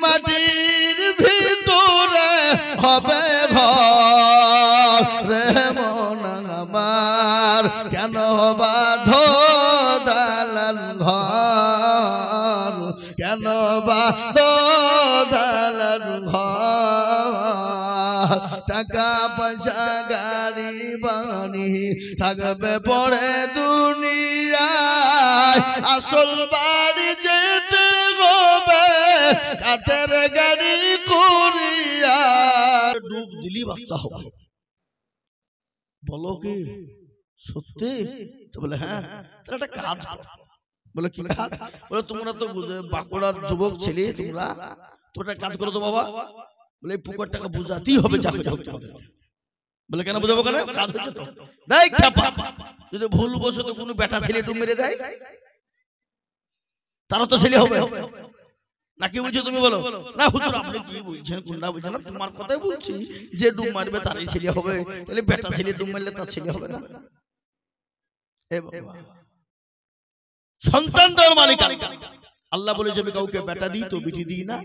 মাটির ভিতরে হবে ঘর রে মন আমার কেন বাঁধো দালান ঘর কেন বাঁধো দালান ঘর টাকা পয়সা গাড়ি বাড়ি থাকবে পড়ে দুনিয়ায় আসল বাড়ি যেতে হবে কাঠের গাড়ি করিয়া ডুব দিলি বাচ্চা হবে বলো কি সত্যি তো বলে হ্যাঁ তাহলে একটা কাজ করো বলে কি কাজ বলে তোমরা তো বাঁকুড়ার যুবক ছেলে তোমরা একটা কাজ করো তো বাবা বলে এই পুকুরটাকে বুঝাতেই হবে চাকরি হোক তোমাদেরকে বলে কেন বুঝাবো কেন কাজ হচ্ছে তো দেখ ছাপা যদি ভুল বসে তো কোনো বেটা ছেলে ডুব মেরে দেয় তারা তো ছেলে হবে নাকি বুঝছো তুমি বলো না হুজুর আপনি কি বলছেন কোনটা বলছেন না তোমার কথাই বলছি যে ডুব মারবে তারই ছেলে হবে তাহলে বেটা ছেলে ডুব মারলে তার ছেলে হবে না এ বাবা সন্তান দেওয়ার মালিক আল্লাহ বলে যে আমি কাউকে বেটা দিই তো বিটি দিই না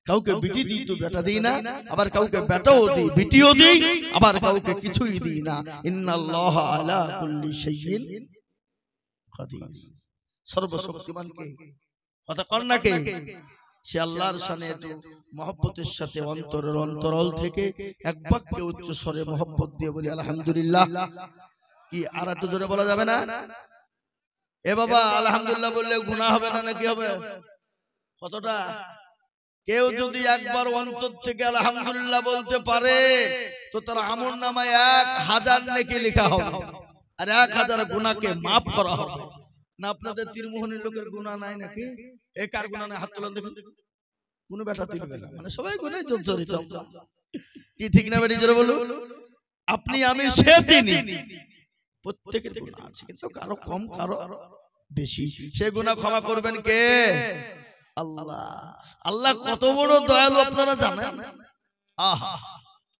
কাউকে বিটি দিই তো বেটা দিই না আবার কাউকে বেটাও দিই বিটিও দিই আবার কাউকে কিছুই দিই না ইন্নাল্লাহা আলা কুল্লি শাইইন কাদির সর্বশক্তিমান কে কথা কর না কে সে আল্লাহর শানে একটু মহব্বতের সাথে অন্তরের অন্তরল থেকে এক বাক্যে উচ্চ স্বরে মহব্বত দিয়ে বলি আলহামদুলিল্লাহ কি আর এত জোরে বলা যাবে না এ বাবা আলহামদুলিল্লাহ বললে গুনাহ হবে না নাকি হবে কতটা কেউ যদি একবার অন্তর থেকে আলহামদুলিল্লাহ বলতে পারে তো তার আমলনামায় 1000 নেকি লেখা হবে আর 1000 গুনাহকে maaf করা হবে না আপনাদের তীরমোহনীর লোকের গুনাহ নাই নাকি এই কার গুনাহ নাই হাত তুলুন দেখুন কোন বেটা তুলবে না মানে সবাই গুনাহে জড়িত আমরা কি ঠিক না বেটি জোরে বলুন আপনি আমি সে তিনি প্রত্যেকের গুনাহ আছে কিন্তু কারো কম কারো বেশি সেই গুনাহ ক্ষমা করবেন কে আল্লাহ আল্লাহ কত বড় দয়ালু আপনারা জানেন আহা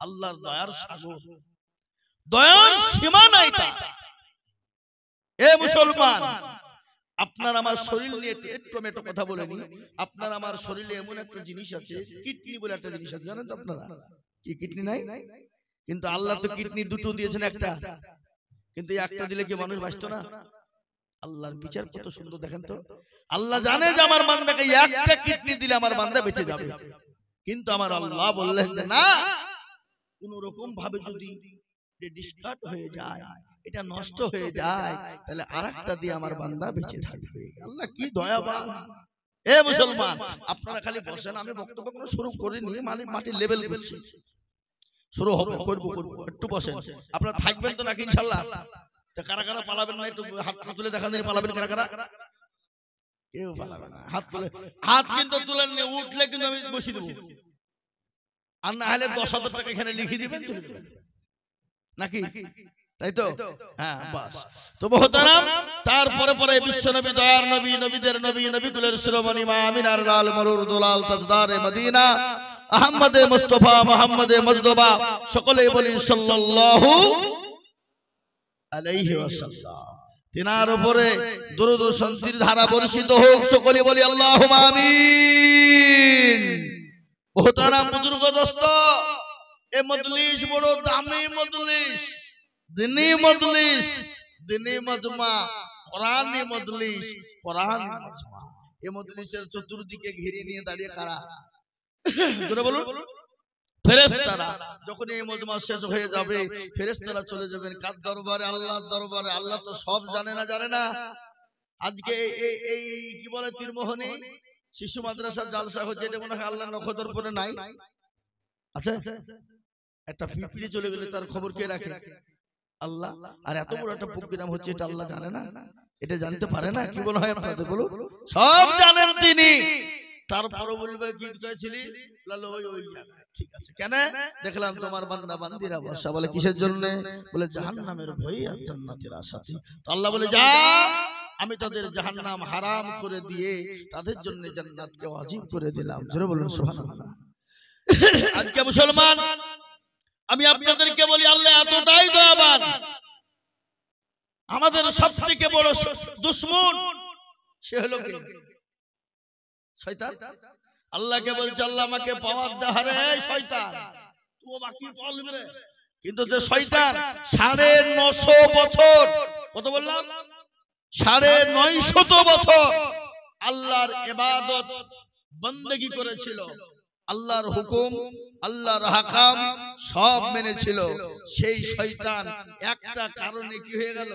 আল্লাহর দয়ার সাগর দয়ার সীমা নাই তা এ মুসলমান আপনার আমার শরীর নিয়ে একটু কথা বলেনি আপনার আমার শরীরে এমন একটা জিনিস আছে কিডনি বলে একটা জিনিস আছে জানেন তো আপনারা কি কিডনি নাই কিন্তু আল্লাহ তো কিডনি দুটো দিয়েছেন একটা কিন্তু একটা দিলে কি মানুষ বাঁচতো না আল্লাহর বিচার কত সুন্দর দেখেন তো আল্লাহ জানে যে আমার বান্দাকে একটা কিডনি দিলে আমার বান্দা বেঁচে যাবে কিন্তু আমার আল্লাহ বললেন যে না কোন রকম ভাবে যদি ডিসকার্ড হয়ে যায় এটা নষ্ট হয়ে যায় তাহলে আরেকটা দিয়ে আমার বান্দা বেঁচে থাকবে আল্লাহ কি দয়াবান এ মুসলমান আপনারা খালি বসেন আমি বক্তব্য কোনো শুরু করিনি মাটি লেভেল করছি শুরু হবে করব একটু বসেন আপনারা থাকবেন তো নাকি ইনশাআল্লাহ তো কারা কারা পালাবেন না একটু হাতটা তুলে দেখান দিন পালাবেন কারা কারা কেউ পালাবে না হাত তুলে হাত কিন্তু তুলেন না উঠলে কিন্তু আমি বসিয়ে দেব আর না হলে 10,000 টাকা এখানে লিখে দিবেন তুলে দিবেন নাকি তাই তো হ্যাঁ বাস তো মোহতারাম তারপরে পরে বিশ্বনবী দয়ার নবী নবীদের নবী নবীকুলের শিরোমণি মা আমিনার লাল মরুর দুলাল তাজদারে মদিনা আহমদে মুস্তাফা মুহাম্মদে মুজতবা সকলেই বলি সাল্লাল্লাহু আলাইহি ওয়াসাল্লাম তিনার উপরে দরুদ ও শান্তির ধারা বর্ষিত হোক সকলেই বলি আল্লাহুম্মা আমিন মোহতারাম বুজুর্গ দোস্ত এ মজলিস বড় দামি মজলিস দিনী মজলিস দিনী মজমা কোরআনী মজলিস কোরআনী মজমা এই মজলিসের চতুর্দিকে ঘিরে নিয়ে দাঁড়িয়ে কারা জোরে বলুন ফেরেশতারা যখন এই মজমা শেষ হয়ে যাবে ফেরেশতারা চলে যাবেন কার দরবারে আল্লাহর দরবারে আল্লাহ তো সব জানে না আজকে এই কি বলে তীরমোহনী শিশু মাদ্রাসা জালসা হচ্ছে এটা মনে হয় আল্লাহর নখদর পরে নাই আচ্ছা একটা পিপিড়ি চলে গেলে তার খবর কে রাখে আল্লাহ আর এত বড় একটা প্রোগ্রাম হচ্ছে এটা আল্লাহ জানে না এটা জানতে পারে না কি বলা হয় আপনাদের বলুন সব জানেন তিনি তারপরও বলবে কি কোথায় ছিলি বলে ওই জায়গায় ঠিক আছে কেন দেখলাম তোমার বান্দা বান্দিরা বসা বলে কিসের জন্য বলে জাহান্নামের ভয়ে আর জান্নাতের আশাতে তো আল্লাহ বলে যা আমি তাদের জাহান্নাম হারাম করে দিয়ে তাদের জন্য জান্নাতকে ওয়াজিব করে দিলাম জোরে বলুন সুবহানাল্লাহ আজকে মুসলমান আমি আপনাদেরকে বলি আল্লাহ এতটাই দয়াবান আমাদের সবথেকে বড় দুশমন সে হলো কি শয়তান আল্লাহকে বলছে আল্লাহ আমাকে পাওয়ার দে। আরে শয়তান তুই বাকি পাওয়ার নিবি রে। কিন্তু যে শয়তান 950 বছর, কত বললাম 950 বছর আল্লাহর ইবাদত বন্দেগী করেছিল, আল্লাহর হুকুম আল্লাহর হাকাম সব মেনেছিল, সেই শয়তান একটা কারণে কি হয়ে গেল?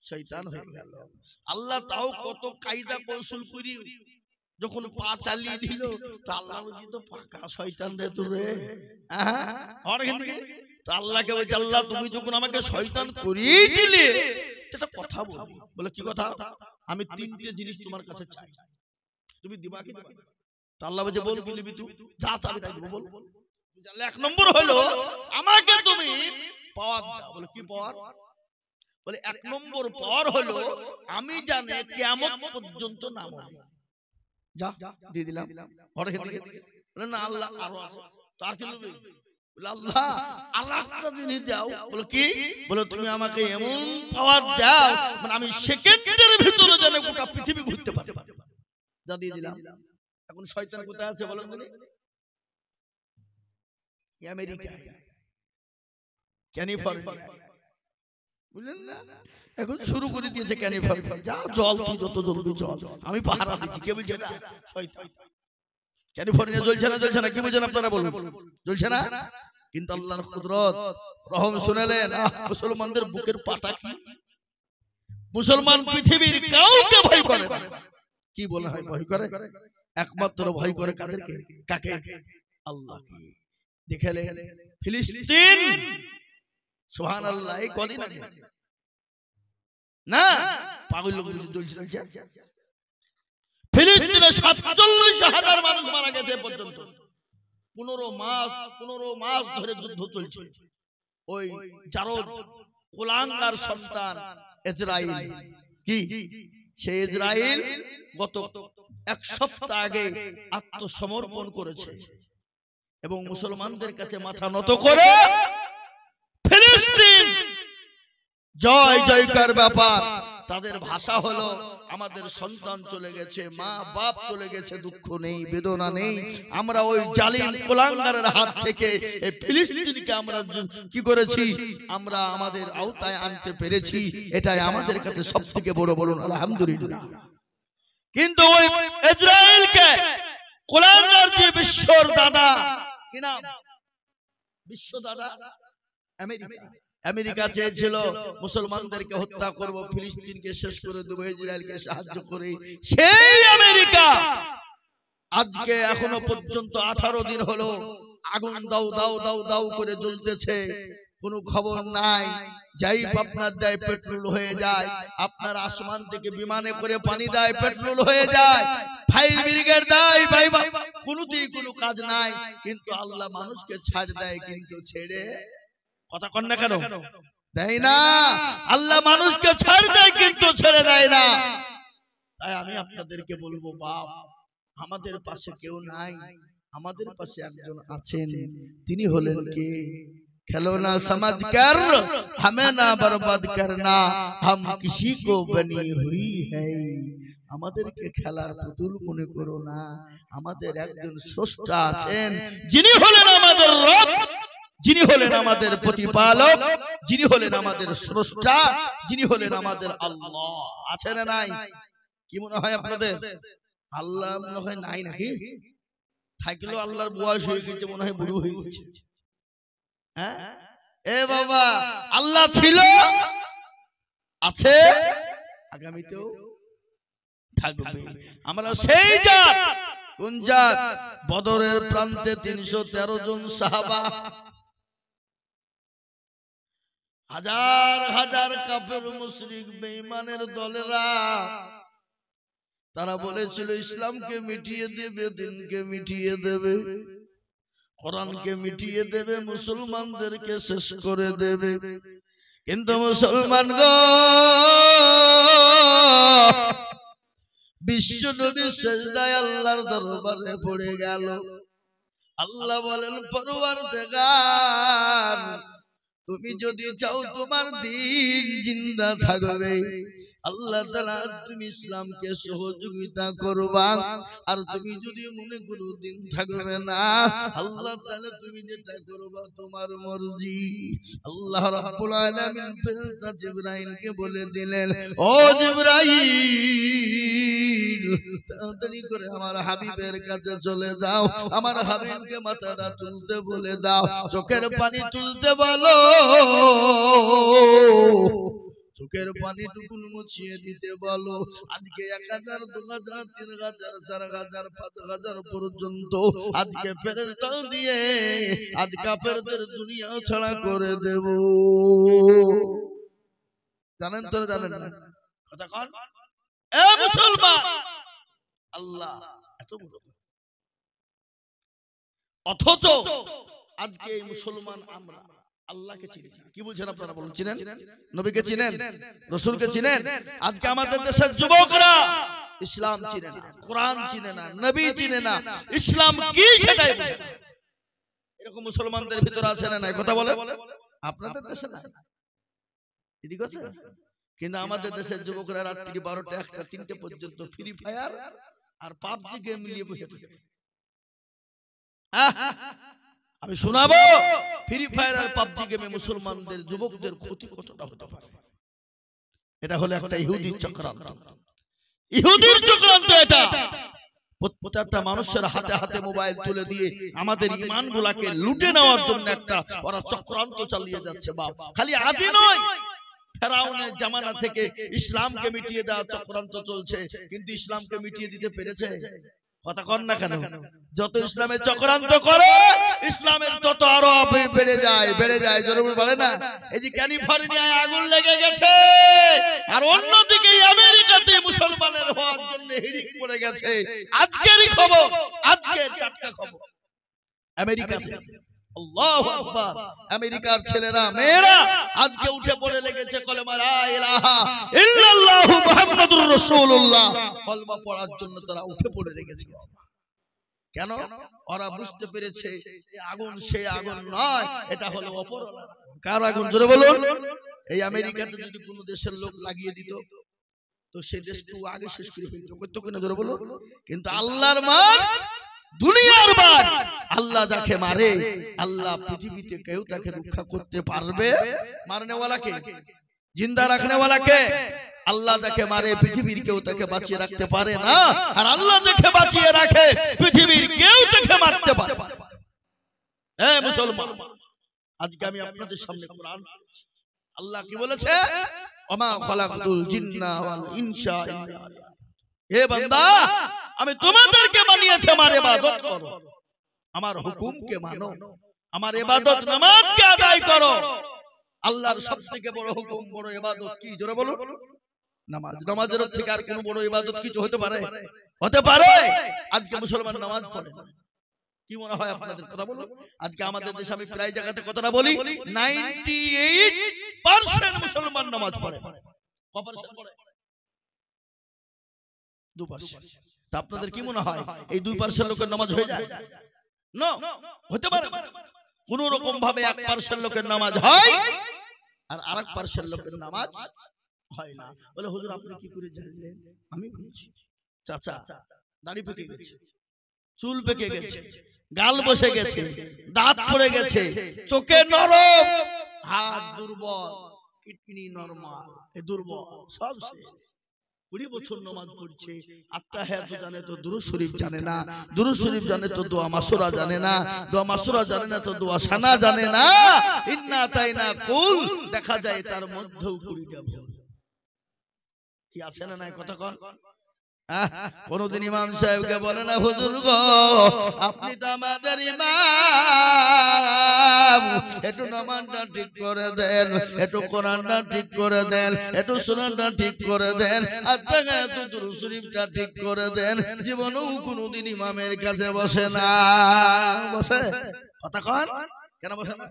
শয়তান হয়ে গেল। আল্লাহ তাও কত কায়দা কৌশল করি যখন পা চালিয়ে দিল, তা আল্লাহ বলছি তো পাকা শয়তান রে তোরে। আল্লাহকে বলছে আল্লাহ তুমি যখন আমাকে শয়তান করিয়ে দিলে, একটা কথা বলি। বলে কি কথা? আমি 3টে জিনিস তোমার কাছে চাই, তুমি দিবা কি দিবা? তা আল্লাহ বলছে বল কি নিবি তুই? যা চাবি তাই দেবো, বল। 1 নম্বর হলো আমাকে তুমি পাওয়ার দাও। বলে কি পাওয়ার? বলে 1 নম্বর পাওয়ার হলো আমি জানে কিয়ামত পর্যন্ত না মরে। যা দিয়ে দিলাম। বলে না আল্লাহ আরো আছে, তার কি নেবে? বলে আল্লাহ আর একটা জিনিস দাও। বলে কি? বলে তুমি আমাকে এমন পাওয়ার দাও মানে আমি সেকেন্ডের ভিতরে জানে গোটা পৃথিবী ঘুরতে পারি। যা দিয়ে দিলাম। এখন শয়তান কোথায় আছে বলেন তো? আমেরিকায়, ক্যালিফোর্নিয়া, বুঝলেন না? এখন শুরু করে দিয়েছে ক্যালিফোর্নিয়া। যা জল তুই যত জ্বলবি জল, আমি পাহারা দিচ্ছি। কে বলছে এটা? শয়তান। ক্যালিফোর্নিয়া জ্বলছে না? জ্বলছে না? কি বুঝেন আপনারা বলুন? জ্বলছে না? কিন্তু আল্লাহর কুদরত রহম শুনেলেন। মুসলমানদের বুকের পাটা কি? মুসলমান পৃথিবীর কাউকে ভয় করে না। কি বলা হয় ভয় করে? একমাত্র ভয় করে কাদেরকে? কাকে? আল্লাহকে। দেখলে ফিলিস্তিন, সুবহানাল্লাহ, এই কদিন আগে না পাগল লোক জ্বলছে। ফিলিস্তিনে 47,000 মানুষ মারা গেছে পর্যন্ত। 15 মাস ধরে যুদ্ধ চলছে। ওই জারদ কুলাঙ্গার সন্তান ইসরাইল, কি সেই ইসরাইল গত 1 সপ্তাহ আগে আত্মসমর্পণ করেছে এবং মুসলমানদের কাছে মাথা নত করে ফিলিস্তিন জয় জয়কার ব্যাপার। তাদের ভাষা হলো আমাদের সন্তান চলে গেছে, মা বাপ চলে গেছে, দুঃখ নেই বেদনা নেই। আমরা ওই জালিম কুলাঙ্গারের হাত থেকে এই ফিলিস্তিনকে আমরা কি করেছি? আমরা আমাদের আওতায় আনতে পেরেছি। এটাই আমাদের কাছে সবথেকে বড়, বলুন আলহামদুলিল্লাহ। কিন্তু ওই ইসরায়েলকে কুলাঙ্গার যে বিশ্বর দাদা, কি নাম? বিশ্ব দাদা আমেরিকা। আমেরিকা চেয়েছিল মুসলমানদেরকে হত্যা করব, ফিলিস্তিনকে শেষ করে দেবো, ইসরায়েলকে সাহায্য করে। সেই আমেরিকা আজকে এখনো পর্যন্ত 18 দিন হলো আগুন দাও দাও দাও দাও করে জ্বলতেছে, কোনো খবর নাই। যাই আপনার দেয় পেট্রোল হয়ে যায়, আপনার আসমান থেকে বিমানে করে পানি দেয় পেট্রোল হয়ে যায়, ফায়ার ব্রিগেড দেয়, ভাই কোনোতেই কোনো কাজ নাই। কিন্তু আল্লাহ মানুষকে ছাড় দেয়, কিন্তু ছেড়ে কথা কন না কেন? দেয় না। আল্লাহ মানুষকে ছাড় দেয় কিন্তু ছেড়ে দেয় না। তাই আমি আপনাদেরকে বলবো, বাপ আমাদের পাশে কেউ নাই, আমাদের পাশে একজন আছেন। তিনি হলেন কে? খেলনা সমাজ কর হমে না বরবাদ করনা, হাম কিসি কো বনি হুই হ্যায়। আমাদেরকে খেলার পুতুল মনে করো না, আমাদের একজন স্রষ্টা আছেন, যিনি হলেন আমাদের রব, যিনি হলেন আমাদের প্রতিপালক, যিনি হলেন আমাদের স্রষ্টা, যিনি হলেন আমাদের আল্লাহ। আছে না নাই? কি মনে হয় আপনাদের? আল্লাহ মনে হয় নাই নাকি? থাকলেও আল্লাহর বয়স হয়ে গেছে, মনে হয় বুড়ো হয়ে গেছে। হ্যাঁ এ বাবা, আল্লাহ ছিল, আছে, আগামীতেও থাকবে। আমরা সেই জাত। কোন জাত? বদরের প্রান্তে 313 জন সাহাবা, হাজার হাজার কাফের মুশরিক বেঈমানের দলেরা, তারা বলেছিল ইসলামকে মিটিয়ে দেবে, দিনকে মিটিয়ে দেবে, কোরআনকে মিটিয়ে দেবে, মুসলমানদেরকে শেষ করে দেবে। কিন্তু মুসলমান গো, বিশ্ব নবী সিজদায় আল্লাহর দরবারে পড়ে গেল। আল্লাহ বলেন, পরওয়ারদিগার, তুমি যদি চাও তোমার দিন জিন্দা থাকবে, আল্লাহ তাআলা তুমি ইসলামকে সহযোগিতা করবা আর তুমি যদি মনে করো দিন থাকবে না আল্লাহ তাআলা তুমি যেটা করবা তোমার মর্জি আল্লাহ রাব্বুল আলামিন ফেরেশতা জিবরাইলকে বলে দিলেন ও জিবরাইল তাড়াতাড়ি করে আমার হাবিবের কাছে চলে যাও আমার হাবিবকে মাথাটা তুলতে বলে দাও চোখের পানি তুলতে বলো চোখের পানি টুকুন মুছিয়ে দিতে বলো আজকে 1000 2000 3000 4000 5000 পর্যন্ত আজকে ফেরেশতা দিয়ে আজ কাফেরদের দুনিয়া ছাড়া করে দেব জানেন তো জানেন না কথা কোন এ মুসলমান আল্লাহ এত বড় অথচ আজকে এই মুসলমান আমরা আল্লাহকে চিনি না কি বলছেন আপনারা বলুন চিনেন নবীকে চিনেন রাসূলকে চিনেন আজকে আমাদের দেশের যুবকরা ইসলাম চিনে না কোরআন চিনে না নবী চিনে না ইসলাম কি সেটাই বুঝে না এরকম মুসলমানদের ভিতর আছে না নাই কথা বলে আপনাদের দেশে না এদিকে আছে কিন্তু আমাদের দেশের যুবকরা রাত্রি 12টা 1টা 3টা পর্যন্ত ফ্রি ফায়ার আর পাবজি গেম নিয়ে বসে থাকে আমি শোনাবো ফ্রি ফায়ার আর পাবজি গেমে মুসলমানদের যুবকদের ক্ষতি কতটা হতে পারে এটা হলো একটা ইহুদির চক্রান্ত ইহুদির চক্রান্ত এটা প্রত্যেকটা মানুষের হাতে হাতে মোবাইল তুলে দিয়ে আমাদের ঈমানগুলোকে লুটে নেওয়ার জন্য একটা ওরা চক্রান্ত চালিয়ে যাচ্ছে বাপ খালি আজই নয় ফেরাউনের জামানা থেকে ইসলামকে মিটিয়ে দেওয়ার চক্রান্ত চলছে কিন্তু ইসলামকে মিটিয়ে দিতে পেরেছে কথা কন না কেন যত ইসলামের চক্রান্ত করে ইসলামের তত আরো বেড়ে যায় জরুরি বলে না এই যে ক্যালিফোর্নিয়ায় আগুন লেগে গেছে আর অন্যদিকে আমেরিকাতে মুসলমানের হওয়ার জন্য হিড়িক পড়ে গেছে আজকেরই খবর আজকের টাটকা খবর আমেরিকাতে আল্লাহু আকবার আমেরিকার ছেলেরা মেয়েরা আজকে উঠে পড়ে লেগেছে কলেমা লা ইলাহা ইল্লাল্লাহু মুহাম্মাদুর রাসূলুল্লাহ কলমা পড়ার জন্য তারা উঠে পড়ে লেগেছে কেন ওরা বুঝতে পেরেছে এই আগুন সেই আগুন নয় এটা হলো অপর কার আগুন জোরে বলুন এই আমেরিকাতে যদি কোনো দেশের লোক লাগিয়ে দিত তো সেই দেশকে আগে শেষ করে ফেলতো কত কিনা জোরে বলুন কিন্তু আল্লাহর মান দুনিয়ার বার আল্লাহ যাকে মারে আল্লাহ পৃথিবীতে কেউ তাকে রক্ষা করতে পারবে মারনে ওয়ালা কে জিন্দা রাখনে ওয়ালা কে আল্লাহ যাকে মারে পৃথিবীর কেউ তাকে বাঁচিয়ে রাখতে পারে না আর আল্লাহ যাকে বাঁচিয়ে রাখে পৃথিবীর কেউ তাকে মারতে পারে না হে মুসলমান আজকে আমি আপনাদের সামনে কোরআন আল্লাহ কি বলেছে ওমা খালাকতুল জিন্না ওয়াল ইনসা ইল্লা হে বান্দা আমি তোমাদেরকে বানিয়েছি আমার ইবাদত করো আমার হুকুমকে মানো আমার ইবাদত নামাজকে আদায় করো আল্লাহর সবথেকে বড় হুকুম বড় ইবাদত কি জোরে বলো নামাজ নামাজের থেকে আর কোনো বড় ইবাদত কিছু হতে পারে আজকে মুসলমান নামাজ পড়ে কি মনে হয় আপনাদের কথা বলুন আজকে আমাদের দেশে আমি প্রায় জায়গাতে কথাটা বলি 98% মুসলমান নামাজ পড়ে কত পার্সেন্ট পড়ে 2% তা আপনাদের কি মনে হয় এই 2% লোকের নামাজ হয়ে যায় না হতে পারে কোন রকম ভাবে 1% লোকের নামাজ হয় আর আরেক পার্সেন্ট লোকের নামাজ হয় না বলে হুজুর আপনি কি করে জানলেন আমি বলছি চাচা দাড়ি পেকে গেছে চুল পেকে গেছে গাল বসে গেছে দাঁত পড়ে গেছে চোখে নরম হাত দুর্বল কিডনি নরমাল এই দুর্বল সব শেষ 20 বছর নামাজ পড়ছে আত্তাহিয়াত জানে তো দুরূদ শরীফ জানে না দুরূদ শরীফ জানে তো দোয়া মাসুরা জানে না দোয়া মাসুরা জানে না তো দোয়া সানা জানে না ইন্না তাইনা কুল দেখা যায় তার মধ্যেও 20টা ভুল কি আছে না নাই কথা কোন কোনদিন ইমাম সাহেবকে বলে না হুজুর গো আপনি তো আমাদের ইমাম একটু নামাজটা ঠিক করে দেন একটু কোরআনটা ঠিক করে দেন একটু সুন্নাহটা ঠিক করে দেন আত্তাহিয়াত দুরূদ শরীফটা ঠিক করে দেন জীবনেও কোনদিন ইমামের কাছে বসে না বসে কথা কোন কেন বসে না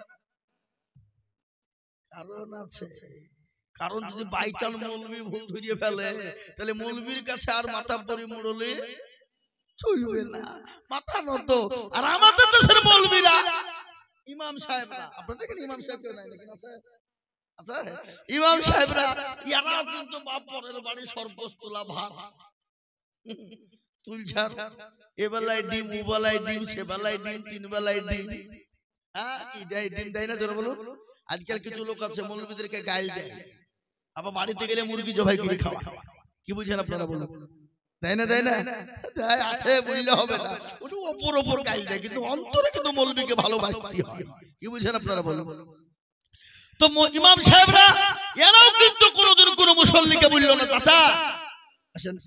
কারণ আছে কারণ যদি বাইচান মৌলবি ভুল ধরিয়ে ফেলে তাহলে মৌলবির কাছে আর মাথা পরি মুড়লে চলবে না মাথা নত আর আমাদের দেশের মৌলবিরা ইমাম সাহেবরা আপনাদের এখানে ইমাম সাহেব কেউ নাই নাকি আছে আচ্ছা ইমাম সাহেবরা এরাও কিন্তু বাপ পরের বাড়ি সর্বস তোলা ভাত তুলছার, এ বেলায় ডিম, ও বেলায় ডিম, সে বেলায় ডিম, 3 বেলায় ডিম। হ্যাঁ কি দেয়, ডিম দেয় না জোরে বলুন। আজকাল কিছু লোক আছে মৌলবীদেরকে গাইল দেয়, আবার বাড়িতে গেলে মুরগি জবাই করে খাওয়া। কি বুঝেন আপনারা বলুন? দেয় না দেয় না? আছে বললে হবে না, ওটা ওপর ওপর গাইল দেয়, কিন্তু অন্তরে কিন্তু মৌলবীকে ভালোবাসতে হয়। কি বুঝেন আপনারা বলুন? তো ইমাম সাহেবরা এরাও কিন্তু কোনোদিন কোনো মুসল্লিকে বললো না চাচা আসেন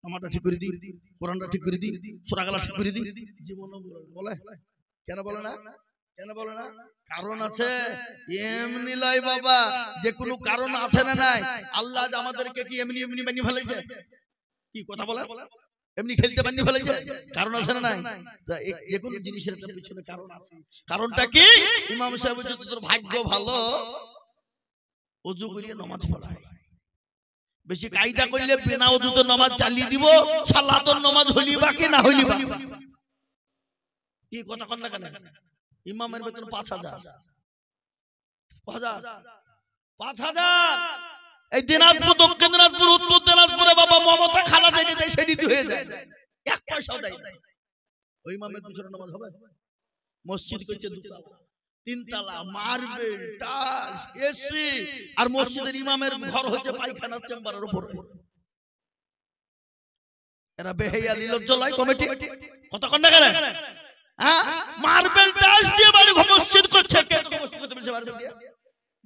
আমারটা ঠিক করে দিই, কোরআনটা ঠিক করে দিই, সূরা গালা ঠিক করে দিই, জীবনও বলে। কেন বলে না? কেন বলে না? কারণ আছে। এমনি লয় বাবা, যে কোনো কারণ আছে না নাই? আল্লাহ আমাদেরকে কি এমনি এমনি বানিয়ে ফেলেছে? কি কথা বলে? এমনি খেলতে বানিয়ে ফেলেছে? কারণ আছে না নাই? যে কোনো জিনিসের একটা পিছনে কারণ আছে। কারণটা কি? ইমাম সাহেব যদি তোর ভাগ্য ভালো, ওযু করিয়ে নামাজ পড়ায়, বেশি কায়দা করলে বিনা ওযুতে নামাজ চালিয়ে দিব, সালাতুর নামাজ হইলি বাকি না হইলি বাকি। কি কথা কন না কেন? ইমামের বেতন 5000। এই দিনাজপুর, দক্ষিণ দিনাজপুর, উত্তর দিনাজপুরে বাবা মমতা খালা যেটা দেয় সেটি হয়ে যায়, 1 পয়সাও দেয় না। ওই ইমামের পিছনে নামাজ হবে? মসজিদ করছে 2 তলা 3 তলা, মার্বেল, টাইলস, এসি, আর মসজিদের ইমামের ঘর হচ্ছে পায়খানার চেম্বারের উপরে। এরা বেহায়া নির্লজ্জ লাই কমিটি। কথা কন না কেন? হ্যাঁ, মার্বেল টাইলস দিয়ে বাড়ি মসজিদ করছে। কে তো মসজিদ করতে বলছে মার্বেল দিয়ে?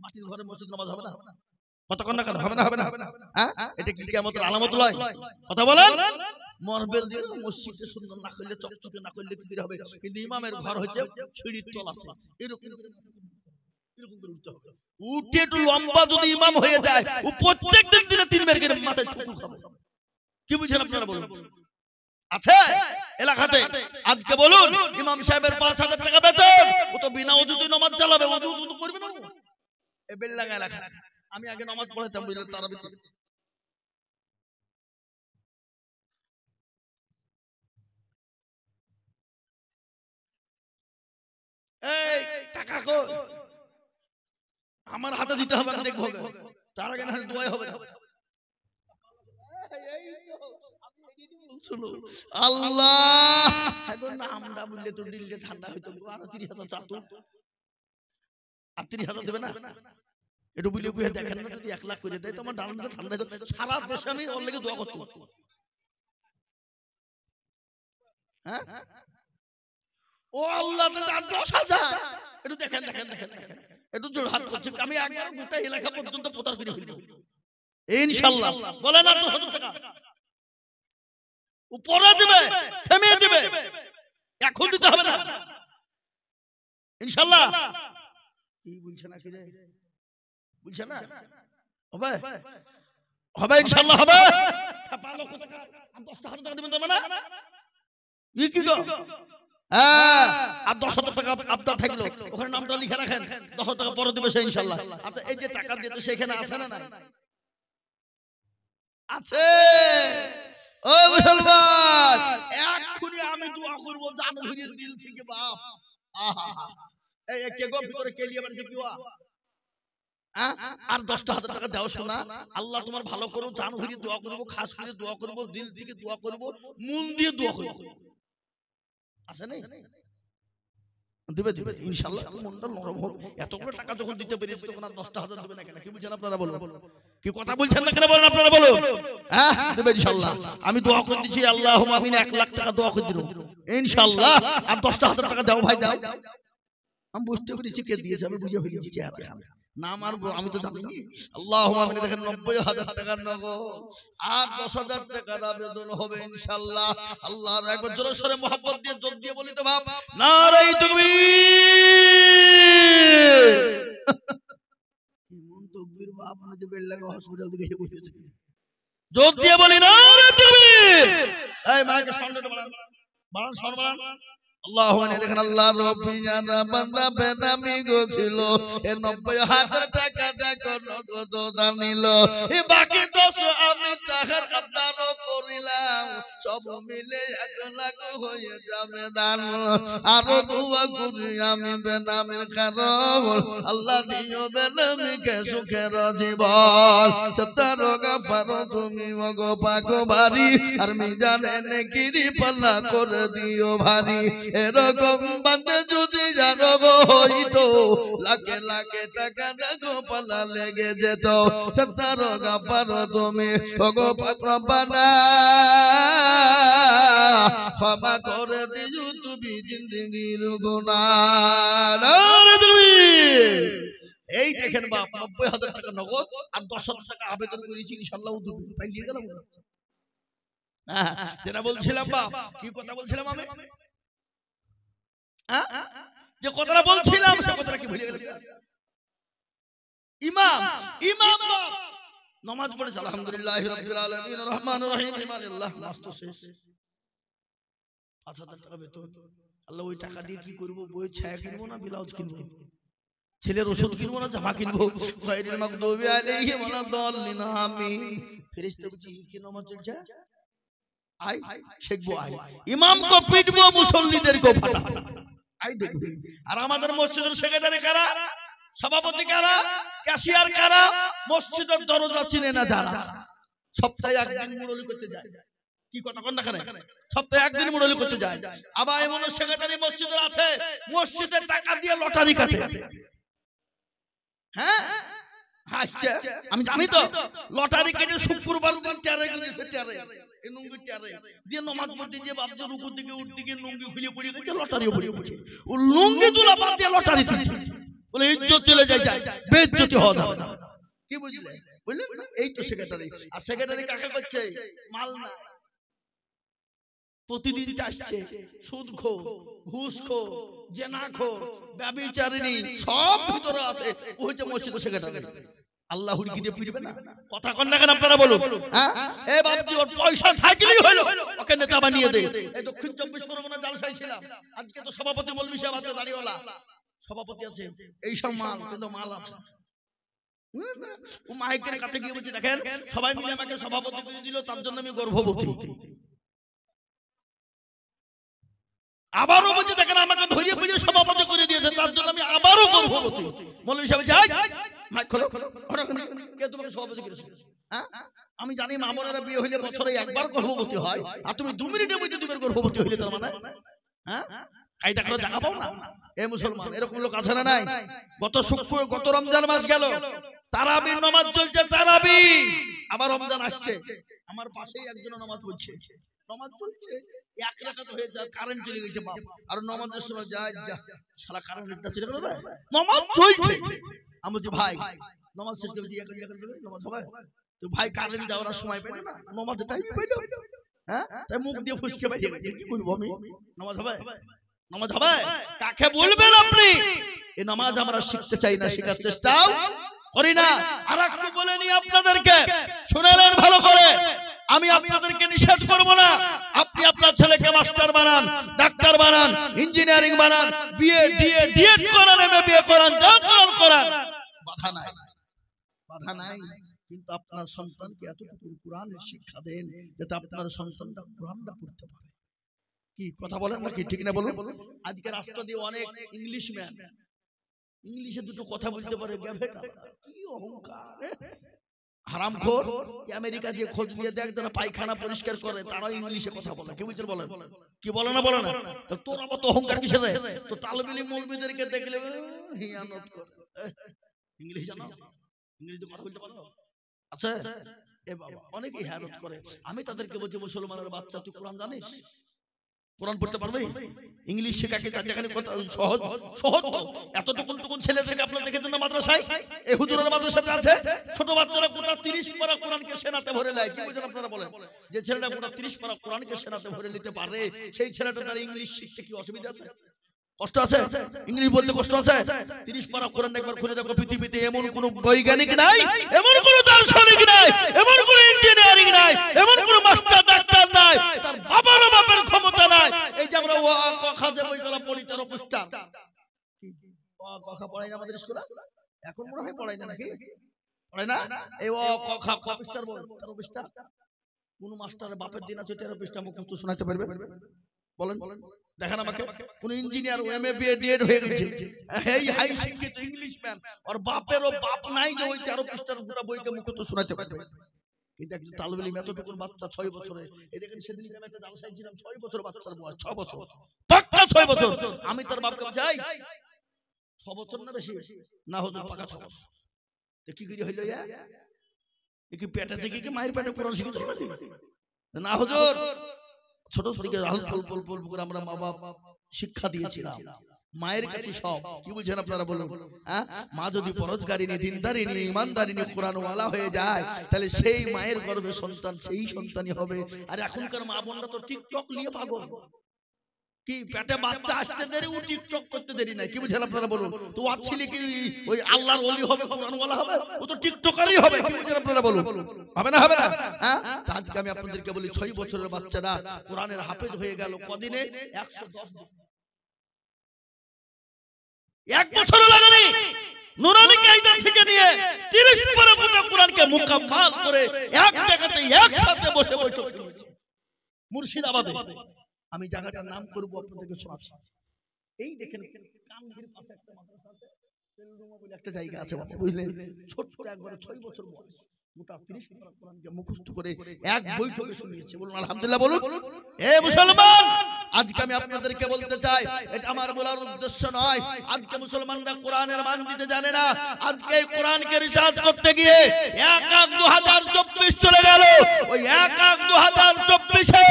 মাটির ঘরে মসজিদ নামাজ হবে না? কথা কন না কেন? হবে না হবে না? হ্যাঁ, এটা কি কিয়ামতের আলামত লয়? কথা বলেন। মার্বেল দিয়ে মসজিদে সুন্দর না করলে, চকচকে না করলে কি করে হবে? কিন্তু ইমামের ঘর হচ্ছে সিঁড়ির তলাতে, এরকম করে উঠতে হবে। উঠে একটু লম্বা যদি ইমাম হয়ে যায়, ও প্রত্যেক দিনে 3 বার করে মাথায় ঠুকুর খাবে। কি বুঝেন আপনারা বলুন? আছে এলাকাতে? আজকে বলুন ইমাম সাহেবের 5000 টাকা বেতন, ও তো বিনা ওযুতে নামাজ চালাবে, ওযু তো করবে না। এই বেলডাঙ্গা এলাকা, আমি আগে নামাজ পড়াতাম বুঝলেন, তারাবিতে। এই টাকা কই? আমার হাতে দিতে হবে, আমি দেখবো, তার আগে না দোয়া হবে না। আল্লাহ নামটা বললে তো দিলটা ঠান্ডা হইতো। আর 30,000 চাতো, আর 30,000 দেবে না? একটু বুঝলে বুঝে দেখেন না, যদি 1 লাখ করে দেয় তো আমার ডানটা ঠান্ডা হইতো। সারা দেশে আমি ওর লেগে দোয়া করতাম। হ্যাঁ, ও আল্লাহ 10,000 একটু দেখেন দেখেন দেখেন দেখেন, একটু জোর হাত করছে। আমি একবার গোটা এলাকা পর্যন্ত প্রচার করে ফেলবো ইনশাআল্লাহ। বলে না 2,000 টাকা উপরে দিবে, থেমে দিবে, এখন দিতে হবে না ইনশাআল্লাহ। কি বলছে না? কি রে বলছে না? হবে হবে ইনশাআল্লাহ হবে। 5 লক্ষ টাকা আর 10,000 টাকা দিবেন না? ই কি গো? হ্যাঁ, আর 10,000 টাকা আবদার থাকলো, ওখানে নামটা লিখে রাখেন, 10,000 টাকা পরে দিবে সে ইনশাআল্লাহ। আচ্ছা, এই যে টাকা দিতে সেখানে আছে না নাই? আছে। ও মুসলমান, এক্ষুনি আমি দোয়া করব জানভীরের দিল থেকে বাপ। আহা, এই কে গো ভিতরে কেলিয়ে বাড়িতে কি হওয়া? আর 10,000 টাকা দাও শোনা, আল্লাহ তোমার ভালো করো, জানভীরের দোয়া করব, খাস করে দোয়া করব, দিল থেকে দোয়া করব, মন দিয়ে দোয়া করব। আছে না? দিবে দিবে ইনশাআল্লাহ। মনটা নরম হোক। এতগুলো টাকা যখন দিতে পেরেছি তখন আর 10,000 দিবে না কেন? কি বুঝেন আপনারা বলুন? কি কথা বলছেন না কেন বলেন আপনারা বলুন? হ্যাঁ, দিবে ইনশাআল্লাহ। আমি দোয়া করে দিচ্ছি, আল্লাহুম্মা আমিন। 1 লাখ টাকা দোয়া করে দিন ইনশাআল্লাহ। আর 10,000 টাকা দাও ভাই, দাও। আমি বুঝতে পেরেছি কে দিয়েছে, আমি বুঝে ফেলেছি চেহারা। নাম আর আমি তো জানি না। আল্লাহুম্মা আমিন। দেখেন 90,000 টাকার নগদ আর 10,000 টাকার আবেদন হবে ইনশাআল্লাহ। আল্লাহর একবার জোরে সরে মোহাব্বত দিয়ে জোর দিয়ে বলি তো বাপ, নারে তাকবীর। এমন তাকবীর বাপ, না যে বেলডাঙ্গা হসপিটাল থেকে এসে বসেছে। জোর দিয়ে বলি নারে তাকবীর। এই মাইকে সাউন্ডটা বাড়ান, বাড়ান, সাউন্ড বাড়ান। আল্লাহুম্মা। দেখেন আল্লাহ রব্বিনা বান্দা বেনামি গো ছিল, এ 90,000 টাকা দেখো নগদ দানিল, এ বাকি 10 আমি রাখার আবদার করিলাম, সব মিলে 1 লাখ হয়ে যাবে দান। আরো দোয়া করি আমি বেনামের কারণ, আল্লাহ দিও বেনামীকে সুখের জীবন। সত্তর গাফার তুমি ওগো পাক ভারী, আর মিজানে নেকিরি পাল্লা করে দিও ভারী। এরকম বান্দা যদি জানো গো হইতো, লাখে লাখে টাকা দেখো পাল্লা লেগে যেত। সত্তর গাফার তুমি ওগো পাক রব্বানা, ক্ষমা করে দিও তুমি জিন্দেগির গুনাহ। তুমি এই দেখেন বাপ, 90,000 টাকা নগদ আর 10,000 টাকা আবেদন করেছি, ইনশাআল্লাহ দেব। পাইলিয়ে গেলাম। যেটা বলছিলাম বাপ, কি কথা বলছিলাম আমি? যে কথাটা বলছিলাম সে কথাটা কি ভুলে গেলাম? ইমাম ইমাম বাপ নামাজ পড়েছে আলহামদুলিল্লাহি রাব্বিল আলামিন রহমানির রহিম ইমানিল্লাহ, নামাজ তো শেষ। 5,000 টাকা বেতন। আল্লাহ ওই টাকা দিয়ে কি করব? বই ছায়া কিনবো না ব্লাউজ কিনবো? ছেলের ওষুধ কিনবো না জামা কিনবো? গায়রিল মাগদুবি আলাইহিম ওয়ালাদ-দাল্লিন আমিন। ফেরেশতা বলছে কি নামাজ চলছে? আই শিখবো, আই ইমামকে পিটবো, মুসল্লিদেরকে ফাটাবো, আই দেখবি। আর আমাদের মসজিদের সেক্রেটারি কারা, সভাপতি কারা, ক্যাশিয়ার কারা, মসজিদের দরজা চিনে না যারা, সপ্তাহে একদিন মুরলি করতে যায়। কি কথা কন না কেন? সপ্তাহে একদিন মুরলি করতে যায়। আবার এমন সেক্রেটারি মসজিদের আছে, মসজিদের টাকা দিয়ে লটারি কাটে। হ্যাঁ আমি জানি তো, লটারি কেটে শুক্রবার দিন টেরে গেছে, টেরে এই নুঙ্গি টেরে দিয়ে নমাজ পড়তে গিয়ে বাপদের রুকু থেকে উঠতে গিয়ে নুঙ্গি খুলে পড়ে গেছে, লটারিও পড়ে গেছে। ও লুঙ্গি তোলা বাদ দিয়ে লটারি তুলছে, বলে ইজ্জত চলে যায়, বেইজ্জতি হওয়া যাবে না। কি বুঝলেন? বুঝলেন না? এই তো সেক্রেটারি। আর সেক্রেটারি কাকে করছে? মাল না, প্রতিদিন চাইছে সুদখোর, ঘুষখোর, জেনাখোর, ব্যভিচারিণী সব ভিতরে আছে। ও হচ্ছে মসজিদের সেক্রেটারি। আল্লাহ হুড়কি দিয়ে পিটবে না? কথা কন না কেন আপনারা বলুন? হ্যাঁ এ বাপজি, ওর পয়সা থাকলেই হলো, ওকে নেতা বানিয়ে দে। এই দক্ষিণ 24 পরগনা জালসায় ছিলাম, আজকে তো সভাপতি মৌলভী সাহেব আছে, দাড়িওয়ালা সভাপতি আছে, এই সব মাল, কিন্তু মাল আছে। ও মাইকের কাছে গিয়ে বলছে দেখেন সবাই মিলে আমাকে সভাপতি করে দিল, তার জন্য আমি গর্ভবতী। আবারও বলছে দেখেন আমাকে ধরিয়ে ফিরিয়ে সভাপতি করে দিয়েছে, তার জন্য আমি আবারও গর্ভবতী। মৌলভী সাহেব যাই মাইক খোলো, কে তোমাকে সভাপতি করেছে? আমি জানি মামলারা বিয়ে হইলে বছরে একবার গর্ভবতী হয়, আর তুমি 2 মিনিটের মধ্যে তুমি গর্ভবতী হইলে, তার মানে হ্যাঁ এই দেখো জায়গা পাও না? এ মুসলমান, এরকম লোক আছে না নাই? গত রমজান মাস গেল, তারাবির নামাজ চলছে, তারাবি আবার রমজান আসছে, আমার পাশেই একজন নামাজ পড়ছে, নামাজ চলছে, 1 রাকাত হয়ে যায়, কারেন্ট চলে গেছে বাপ। আর নামাজের সময় যা শালা কারেন্টটা চলে গেল, নামাজ চলছে। আমি বলছি ভাই নামাজ শেষ করে নামাজ হবে তো? ভাই কারেন্ট যাওয়ার সময় পেল না, নামাজের টাইম পেল, হ্যাঁ তাই মুখ দিয়ে ফুসকে বাইরে গেছে। কি করবো আমি? নামাজ হবে? নামাজ হবে? কাকে বলবেন আপনি? এই নামাজ আমরা শিখতে চাই না, শেখার চেষ্টাও করি না। আর একটু বলে নি আপনাদেরকে, শুনেলেন ভালো করে, আমি আপনাদেরকে নিষেধ করব না। আপনি আপনার ছেলেকে মাস্টার বানান, ডাক্তার বানান, ইঞ্জিনিয়ারিং বানান, বিএ ডিএ ডিএড করান, এমবিএ করান, যা করান করান, বাধা নাই, বাধা নাই। কিন্তু আপনার সন্তানকে এতটুকু কোরআনের শিক্ষা দেন যাতে আপনার সন্তানটা কোরআনটা পড়তে পারে। কি কথা বলেন নাকি? ঠিক না বলুন? আজকে রাষ্ট্র দিয়ে অনেক ইংলিশ ম্যান ইংলিশে দুটো কথা বলতে পারে, কি অহংকার! হারামখোর। আমেরিকা যে খোঁজ নিয়ে দেখ, যারা পায়খানা পরিষ্কার করে তারা ইংলিশে কথা বলে। কি বুঝছেন বলেন? কি বলে না বলে না? তো তোর আবার তো অহংকার কিসের রে? তো তালবিলি মৌলবীদেরকে দেখলে হিয়ানত করে। ইংলিশ জানো? ইংরেজিতে কথা বলতে পারো? আচ্ছা এ বাবা, অনেকে হিয়ানত করে। আমি তাদেরকে বলছি মুসলমানের বাচ্চা, তুই কোরআন জানিস? কোরআন পড়তে পারবে? ইংলিশ শেখাকে চারখানি কথা সহজ সহজ তো। এতটুকুন ছেলেদেরকে আপনারা দেখেছেন না মাদ্রাসায়? এই হুজুরের মাদ্রাসাতে আছে ছোট বাচ্চারা গোটা 30 পারা কোরআনকে সেনাতে ভরে নেয়। কি বুঝেন আপনারা বলেন? যে ছেলেটা গোটা 30 পারা কোরআনকে সেনাতে ভরে নিতে পারে, সেই ছেলেটা তার ইংলিশ শিখতে কি অসুবিধা আছে? কষ্ট আছে? ইংলিশ বলতে কষ্ট আছে? 30 পারা কোরআন একবার খুলে দেখো, পৃথিবীতে এমন কোন বৈজ্ঞানিক নাই, এমন কোন দার্শনিক নাই, এমন কোন ইঞ্জিনিয়ারিং নাই, এমন কোন মাস্টার ডাক্তার নাই, তার বাবার বাপের ক্ষমতা নাই। এই যে আমরা ও ক খ যে বইগুলো পড়ি, তার পৃষ্ঠা কি ও ক খ পড়াই না আমাদের স্কুলে? এখন মনে হয় পড়াই না, নাকি পড়াই না? এই ও ক খ ক পৃষ্ঠার বই, তার পৃষ্ঠা কোন মাস্টারের বাপের দিন আছে 13 পৃষ্ঠা মুখস্থ শোনাতে পারবে? বলেন দেখেন আমাকে। কোন ইঞ্জিনিয়ার এমএ বিএ ডিএড হয়ে গেছে, এই হাই শিক্ষিত ইংলিশম্যান, আর বাপেরও বাপ নাই যে ওই 13 পৃষ্ঠার পুরো বইকে মুখস্থ শোনাতে পারবে। কিন্তু একজন তালিব ইলম এতটুকুন বাচ্চা 6 বছরের, এই দেখেন সেদিন আমি একটা জালসায় ছিলাম, 6 বছর বাচ্চার বয়স, 6 বছর পাক্কা 6 বছর। আমি তার বাপকে যাই 6 বছর না বেশি না, হুজুর পাকা 6 বছর। তো কি করে হইল? কি পেটে থেকে কি মায়ের পেটে কোরআন শিখেছিল নাকি? না হুজুর, ছোট থেকে করে আমরা মা বাপ শিক্ষা দিয়েছিলাম, মায়ের কাছে সব। কি বলছেন আপনারা বলুন? মা যদি পরোজগারিনী, দিনদারিনী, ইমানদারিনী, কোরআনওয়ালা হয়ে যায়, তাহলে সেই মায়ের গর্ভে সন্তান সেই সন্তানই হবে। আর এখনকার মা বোনরা তো টিকটক নিয়ে পাগল। কি পেটে বাচ্চা আসতে দেরি, ও টিকটক করতে দেরি নাই। কি বুঝেন আপনারা বলুন? তো ওর ছেলে কি ওই আল্লাহর ওলি হবে, কোরআনওয়ালা হবে? ও তো টিকটকারই হবে। কি বুঝেন আপনারা বলুন? হবে না? হবে না? আজকে আমি আপনাদেরকে বলি, 6 বছরের বাচ্চারা কোরআনের হাফেজ হয়ে গেল কদিনে? 110 দিন, 1 বছর লাগেনি। নুরানি কায়দা থেকে নিয়ে 30 পরে পুরো কোরআনকে মুকাম্মাল করে এক জায়গাতে একসাথে বসে বৈঠক শুনেছি মুর্শিদাবাদে। আমি জায়গাটার নাম করব, আপনাদেরকে শোনাচ্ছি। এই দেখেন কামগির পাশে একটা মাদ্রাসা আছে, তেলডুমা বলে একটা জায়গা আছে বাবা, বুঝলেন? ছোট একবারে 6 বছর বয়স, গোটা 30 পারা কোরআনকে মুখস্থ করে এক বৈঠকে শুনিয়েছে। বলুন আলহামদুলিল্লাহ বলুন। এ মুসলমান, আজকে আমি আপনাদেরকে বলতে চাই, এটা আমার বলার উদ্দেশ্য নয়, আজকে মুসলমানরা কোরআনের মান দিতে জানে না। আজকে এই কোরআনকে রিসার্চ করতে গিয়ে 1-1-2024 চলে গেল। ওই 1-1-2024-এ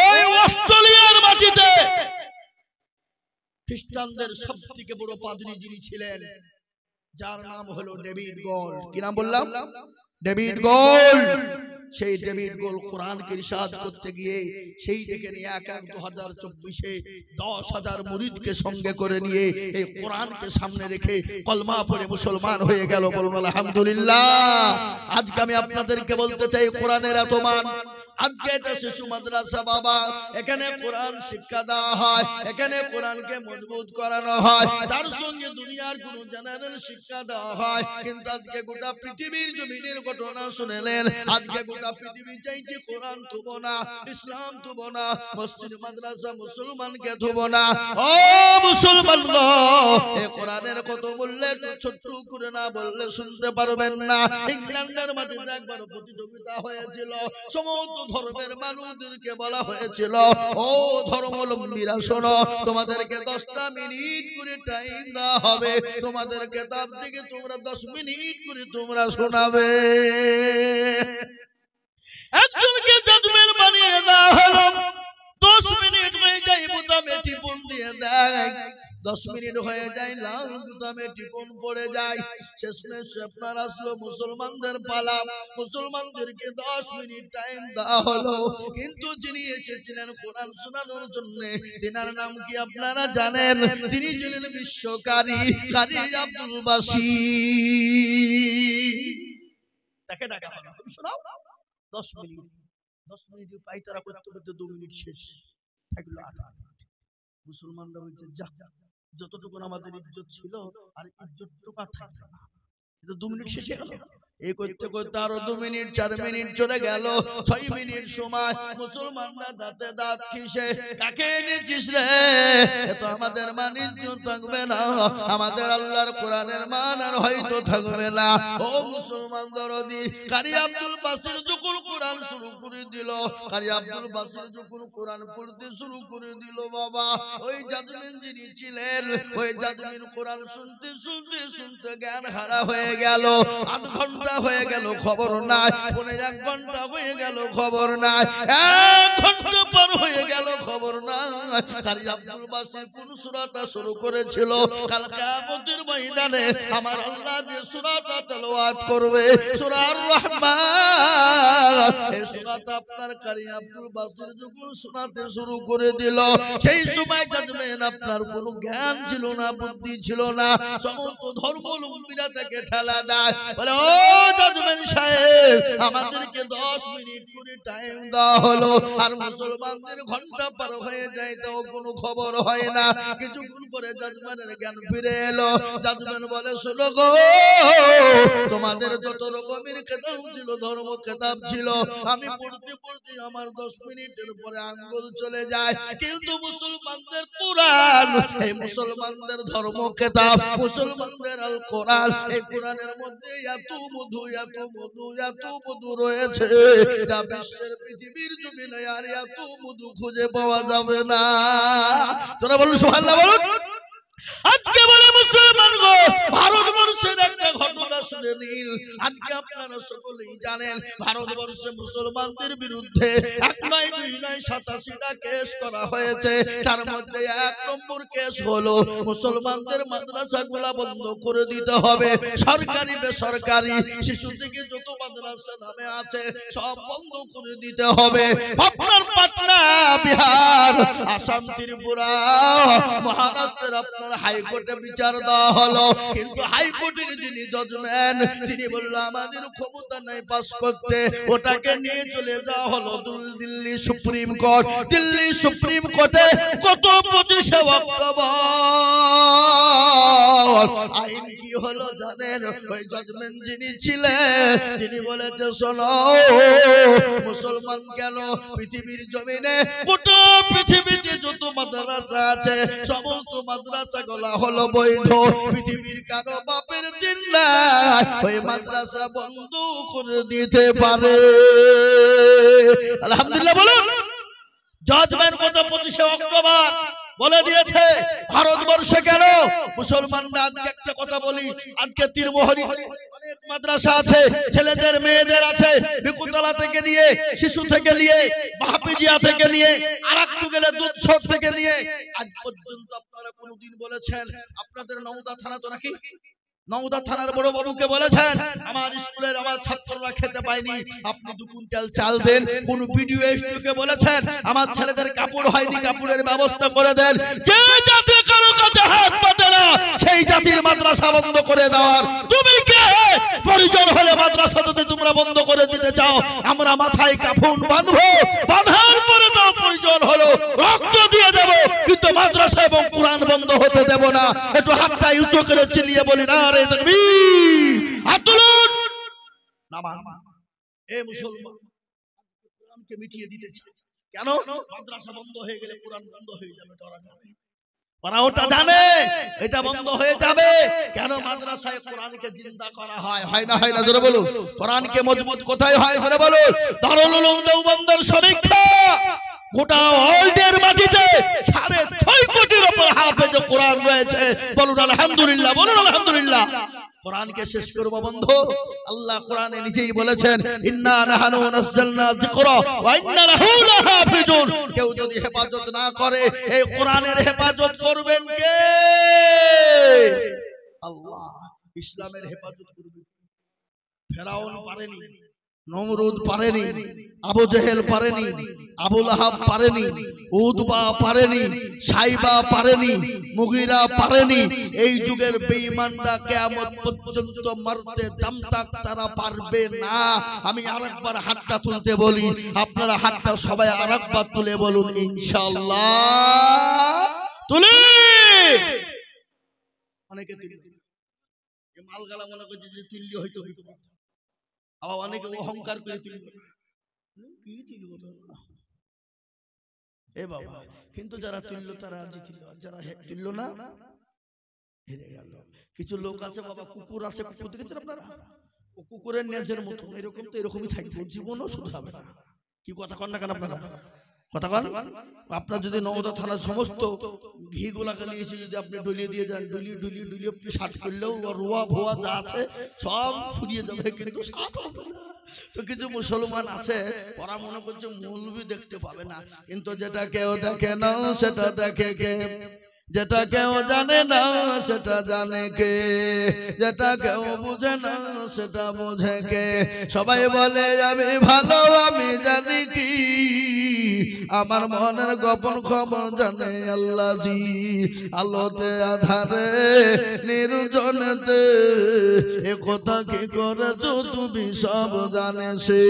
ওই অস্ট্রেলিয়ার মাটিতে খ্রিস্টানদের সবথেকে বড় পাদ্রী যিনি ছিলেন, যার নাম হলো ডেভিড গোল্ড। কি নাম বললাম? David gold. সেই ডেভিড গোল্ড কোরআনকে রিসার্চ করতে গিয়ে সেই দেখেন 1-1-2024-এ 10,000 মুরিদকে সঙ্গে করে নিয়ে এই কোরআনকে সামনে রেখে কলমা পড়ে মুসলমান হয়ে গেল। বলুন আলহামদুলিল্লাহ। আজকে আমি আপনাদেরকে বলতে চাই, কোরআনের এত মান। আজকে এটা শিশু মাদ্রাসা বাবা, এখানে কোরআন শিক্ষা দেওয়া হয়, এখানে কোরআনকে মজবুত করানো হয়, তার সঙ্গে দুনিয়ার কোন জেনারেল শিক্ষা দেওয়া হয়। কিন্তু আজকে গোটা পৃথিবীর জমিনের ঘটনা শুনেলেন, আজকে গোটা পৃথিবী চাইছে কোরআন থুব না, ইসলাম থুব না, মসজিদ মাদ্রাসা মুসলমানকে থুব না। ও মুসলমান গো, এই কোরআনের কত মূল্য একটু ছোট্ট করে না বললে শুনতে পারবেন না। ইংল্যান্ডের মাটিতে একবার প্রতিযোগিতা হয়েছিল, সমস্ত ধর্মের মানুষদেরকে বলা হয়েছিল, ও ধর্মাবলম্বীরা শোনো, তোমাদেরকে 10টা মিনিট করে টাইম দেওয়া হবে, তোমাদের কিতাব থেকে তোমরা 10 মিনিট করে তোমরা শোনাবে। একজনকে জাজমেন্ট বানিয়ে দেওয়া হলো, 10 মিনিট হয়ে যায় বোতামে টিপুন দিয়ে দেয়, 10 মিনিট হয়ে যায় লাল বোতামে টিপুন পড়ে যায়। শেষমেশ আপনার আসলো মুসলমানদের পালা, মুসলমানদেরকে 10 মিনিট টাইম দেওয়া হলো। কিন্তু যিনি এসেছিলেন কোরআন শোনানোর জন্য, তিনার নাম কি আপনারা জানেন? তিনি ছিলেন বিশ্বকারী কারি আব্দুল বাসির। তাকে ডাকা হলো, শোনাও 10 মিনিট। 10 মিনিট পাইতারা করতে করতে 2 মিনিট শেষ, থাকলো 8 মিনিট। মুসলমানরা বলছে, যা যতটুকু আমাদের ইজ্জত ছিল আর ইজ্জতটুকু থাকবে না, 2 মিনিট শেষে গেল। এই করতে করতে আরো 2 মিনিট 4 মিনিট চলে গেল, 6 মিনিট সময়। মুসলমানরা দাঁতে দাঁত খিসে, কাকে এনেছিস রে? এত আমাদের মান ইজ্জত থাকবে না, আমাদের আল্লাহর কোরআনের মান আর হয়তো থাকবে না। ও মুসলমান দরদি, কারি আব্দুল বাসির যখন কোরআন শুরু করে দিল, কারি আব্দুল বাসির যখন কোরআন পড়তে শুরু করে দিল বাবা, ওই জাজমিন যিনি ছিলেন, ওই জাজমিন কোরআন শুনতে শুনতে শুনতে জ্ঞান হারা হয়ে গেল। 8 ঘন্টা হয়ে গেল, খবর নাই। 1 ঘন্টা হয়ে গেল, খবর নাই। 1 ঘন্টা পার হয়ে গেল, খবর নাই। কারি আব্দুল বাসির কোন সূরাটা শুরু করেছিল? কাল কিয়ামতের ময়দানে আমার আল্লাহ যে সূরাটা তেলাওয়াত করবে, সূরা আর রহমান, এই সূরাটা আপনার কারি আব্দুল বাসির যখন শোনাতে শুরু করে দিল, সেই সময় জানবেন আপনার কোনো জ্ঞান ছিল না, বুদ্ধি ছিল না। সমস্ত ধর্মাবলম্বীরা তাকে ঠেলা দেয়, বলে, ও জাজমেন্ট সাহেব, আমাদেরকে 10 মিনিট করে টাইম দেওয়া হলো, আর মুসলমানদের ঘন্টা পার হয়ে যায়, তাও কোনো খবর হয় না। কিছুক্ষণ পরে জাজমেন্টের জ্ঞান ফিরে এলো। জাজমেন্ট বলে, শোনো গো, তোমাদের যত রকমের কিতাব ছিল, ধর্ম কিতাব ছিল, আমি পড়তে পড়তে আমার 10 মিনিটের পরে আঙ্গুল চলে যায়। কিন্তু মুসলমানদের কুরআন, এই মুসলমানদের ধর্ম কিতাব, মুসলমানদের আল কোরআন, এই কোরআনের মধ্যে এত মধু এত মধু এত মধু রয়েছে যা বিশ্বের পৃথিবীর জমিনে আর এত মধু খুঁজে পাওয়া যাবে না। তোরা বলুন সুবহানাল্লাহ বলুন। আজকে বলে মুসলমান গো, ভারতবর্ষের একটা ঘটনা শুনে নিন। আজকে আপনারা সকলেই জানেন ভারতবর্ষে মুসলমানদের বিরুদ্ধে 1 নয় 2 নয় 87টা কেস করা হয়েছে। তার মধ্যে 1 নম্বর কেস হলো মুসলমানদের মাদ্রাসাগুলা বন্ধ করে দিতে হবে। সরকারি বেসরকারি শিশু থেকে যত মাদ্রাসা নামে আছে সব বন্ধ করে দিতে হবে। আপনার পাটনা, বিহার, আসাম, ত্রিপুরা, মহারাষ্ট্রের আপনার হাইকোর্টে বিচার দেওয়া হলো, কিন্তু হাইকোর্টের যিনি জজমেন্ট তিনি বলল আমাদের ক্ষমতা নাই পাস করতে, ওটাকে নিয়ে চলে যাওয়া হলো Delhi supreme court. Delhi supreme কোর্টে গত 25শে অক্টোবর আইন কি হলো জানেন? ওই জজমেন্ট যিনি ছিলেন তিনি বলেছে শোনো, মুসলমান কেন পৃথিবীর জমিনে গোটা পৃথিবীতে যত মাদ্রাসা আছে সমস্ত মাদ্রাসা গুলা হলো বৈধ। পৃথিবীর কারো বাপের দিন নাই ওই মাদ্রাসা বন্ধ করে দিতে পারে। আলহামদুলিল্লাহ বলুন। জজমেন্ট গত 25শে অক্টোবর বলে দিয়েছে ভারতবর্ষে কেন মুসলমানরা। আজকে একটা কথা বলি, আজকে তীরমোহনী অনেক মাদ্রাসা আছে, ছেলেদের মেয়েদের আছে, বিকুতলা থেকে নিয়ে, শিশু থেকে নিয়ে, মাহফিজিয়া থেকে নিয়ে, আরেকটু গেলে দুধসর থেকে নিয়ে, আজ পর্যন্ত আপনারা কোনদিন বলেছেন আপনাদের নওদা থানা তো নাকি নওদা থানার বড় বাবুকে বলেছেন আমার স্কুলের আমার ছাত্ররা খেতে পায়নি, আপনি 2 কুইন্টাল চাল দেন? কোন ভিডিও এসটিকে বলেছেন আমার ছেলেদের কাপড় হয়নি, কাপড়ের ব্যবস্থা করে দেন? যে জাতি কারো কাছে হাত পাতে না সেই জাতির মাদ্রাসা বন্ধ করে দেওয়ার তুমি কে? পরিজন হলে মাদ্রাসা যদি তোমরা বন্ধ করে দিতে চাও আমরা মাথায় কাফন বাঁধবো, বাঁধার পরে তো পরিজন হলো রক্ত দিয়ে দেব, কিন্তু মাদ্রাসা এবং কোরআন বন্ধ হতে দেব না। একটু হাতটা উঁচু করে চিল্লিয়ে বলি না রে তাকবীর, হাত তুলুন। নামান এই মুসলমান কোরআনকে মিটিয়ে দিতে চায় কেন? মাদ্রাসা বন্ধ হয়ে গেলে কোরআন বন্ধ হয়ে যাবে, ওরা জানে, ওরা ওটা জানে এটা বন্ধ হয়ে যাবে। কেন মাদ্রাসায় কোরআনকে জিন্দা করা হয়? হয় না হয় না? জোরে বলুন। কোরআনকে মজবুত কোথায় হয়? জোরে বলুন। দারুল উলুম দেওবন্দের সমীক্ষা গোটা ওয়ার্ল্ডের মাটিতে 6.5 কোটির উপর হাফেজ কোরআন রয়েছে। বলুন আলহামদুলিল্লাহ, বলুন আলহামদুলিল্লাহ। কোরআনকে শেষ করব বন্ধু। আল্লাহ কোরআনে নিজেই বলেছেন ইন্না নাহনু নাযালনা যিকরা ওয়া ইন্না লাহু লাহাফিজুন। কেউ যদি হেফাজত না করে এই কোরআনের হেফাজত করবেন কে? আল্লাহ। ইসলামের হেফাজত করবে। ফেরাউন পারেনি, নমরুদ পারেনি, আবু জেহেল পারেনি, আবু লাহাব পারেনি, উতবা পারেনি, সাইবা পারেনি, মুগিরা পারেনি। এই যুগের বেঈমানরা কিয়ামত পর্যন্ত মারতে দামতাক তারা পারবে না। আমি আরেকবার হাতটা তুলতে বলি, আপনারা হাতটা সবাই আরেকবার তুলে বলুন ইনশাআল্লাহ। তুলি। অনেকে তুলবে, এই মালগালা মনে করছে যে তুললি হয়তো বিপদ। আবার অনেকে অহংকার করে তুলবে, কি তুলব না এ বাবা। কিন্তু যারা তুললো তারা জিতল, যারা তুলল না হেরে গেল। কিছু লোক আছে বাবা, কুকুর আছে, কুকুর দেখেছেন আপনারা? ও কুকুরের নেজের মতো এরকম তো এরকমই থাকবে, জীবনও শুধরাবে না। কি কথা কন না কেন আপনারা? কথা কন। আপনার যদি নওদা থানার সমস্ত ঘি গুলাকে নিয়েছে যদি আপনি ডলিয়ে দিয়ে যান, ডলিয়ে ডলিয়ে ডলিয়ে আপনি শার্ট করলেও রোয়া ভোয়া যা আছে সব ফুরিয়ে যাবে, কিন্তু শার্ট হবে না। তো কিছু মুসলমান আছে ওরা মনে করছে মৌলবি দেখতে পাবে না, কিন্তু যেটা কেউ দেখে না সেটা দেখে কে? যেটা কেউ জানে না সেটা জানে কে? যেটা কেউ বুঝে না সেটা বুঝে কে? সবাই বলে আমি ভালো, আমি জানি কি, আমার মনের গোপন খবর জানে আল্লাহ জি। আলোতে আধারে নির্জনেতে এ কথা কি করেছো তুমি সব জানে সে,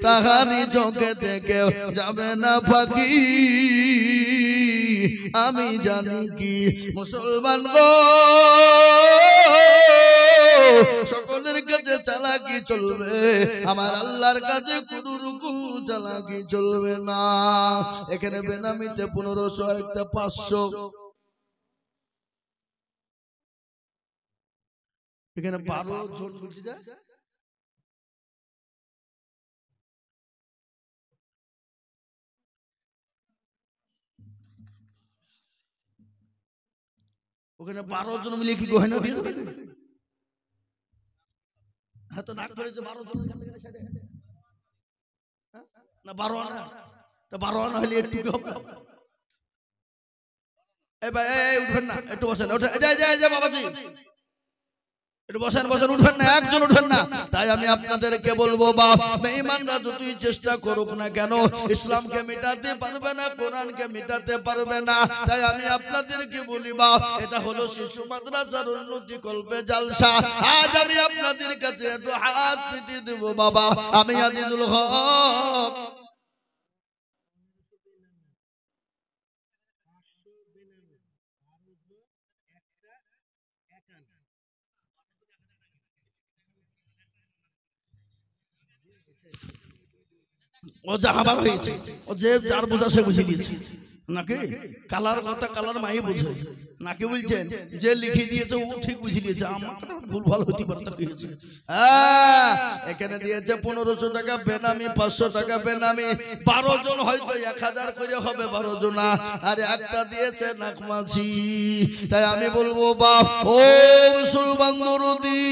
তাহারি চোখে থেকে যাবে না ফাঁকি, আমি জানি কি। মুসলমান গো সকলের কাছে চালাকি চলবে, আমার আল্লাহর কাছে কোন রকম চালাকি চলবে না। এখানে বেনামিতে 1500 আর একটা 500, এখানে 12 জন বুঝি যায় ওখানে 12 জন মিলে কি গহনা দিয়েছে নাকি? হ্যাঁ তো নাক ধরেছে 12 জন না 12 আনা, তো 12 আনা হলে একটু হবে। এই ভাই এই উঠবেন না, একটু বসেন, ওঠে যাই যাই যাই বাবাজি, একটু বসেন বসেন, উঠবেন না, একজন উঠবেন না। তাই আমি আপনাদেরকে বলবো বাপ, বেঈমানরা যতই চেষ্টা করুক না কেন ইসলামকে মেটাতে পারবে না, কোরআনকে মেটাতে পারবে না। তাই আমি আপনাদেরকে বলি বাপ, এটা হলো শিশু মাদ্রাসার উন্নতি কল্পে জালসা। আজ আমি আপনাদের কাছে একটু হাত পেতে দেব বাবা, আমি আজিজুল হক। ও যা আবার হয়েছে, ও যে যার বোঝা সে বুঝে নিয়েছে নাকি? কালার কথা কালার মাই বোঝে নাকি? বলছেন যে লিখে দিয়েছে ও ঠিক বুঝে নিয়েছে, আমাকে ভুল ভাল হতে পারে, তা কি হয়েছে? হ্যাঁ, এখানে দিয়েছে 1500 টাকা বেনামি, 500 টাকা বেনামি, 12 জন হয়তো 1000 করে হবে 12 জনা, আর একটা দিয়েছে নাকমাছি। তাই আমি বলবো বাপ, ও মুসলমান দরদি,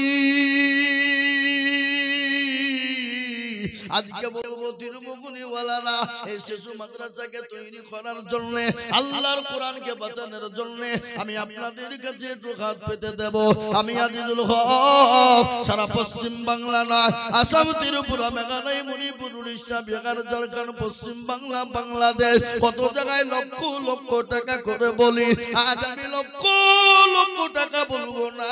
আজকে বলবো তিরুমুগুনিওয়ালারা এই শিশু মাদ্রাসাকে তৈরি করার জন্য, আল্লাহর কোরআনকে বাঁচানোর জন্য আমি আপনাদের কাছে একটু হাত পেতে দেব। আমি আজিজুল হক সারা পশ্চিম বাংলা না, আসাম, ত্রিপুরা, মেঘালয়, মণিপুর, উড়িষ্যা, বিহার, ঝাড়খণ্ড, পশ্চিম বাংলা, বাংলাদেশ, কত জায়গায় লক্ষ লক্ষ টাকা করে বলি। আজ আমি লক্ষ লক্ষ টাকা বলবো না।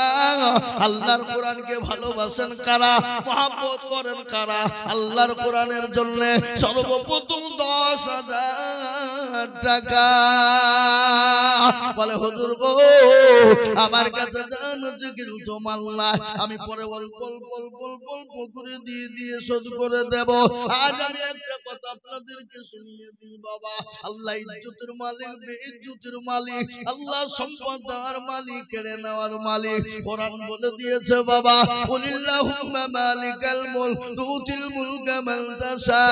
আল্লাহর কোরআনকে ভালোবাসেন কারা, মহব্বত করেন কারা, আল্লাহর কোরআনের জন্য সর্বপ্রথম 10,000 টাকা বলে হুজুর গো আমার কাছে জানো কিন্তু মাল না, আমি পরে অল্প অল্প অল্প অল্প অল্প করে দিয়ে দিয়ে শোধ করে দেব। আজ আমি একটা কথা আপনাদেরকে শুনিয়ে দিই বাবা, আল্লাহ ইজ্জতের মালিক, বেইজ্জতের মালিক, আল্লাহ সম্পদ দেওয়ার মালিক, কেড়ে নেওয়ার মালিক। কোরআন বলে দিয়েছে বাবা, কুলিল্লাহুম্মা মালিকাল মুলক তুতিল মুলকা মান তাশা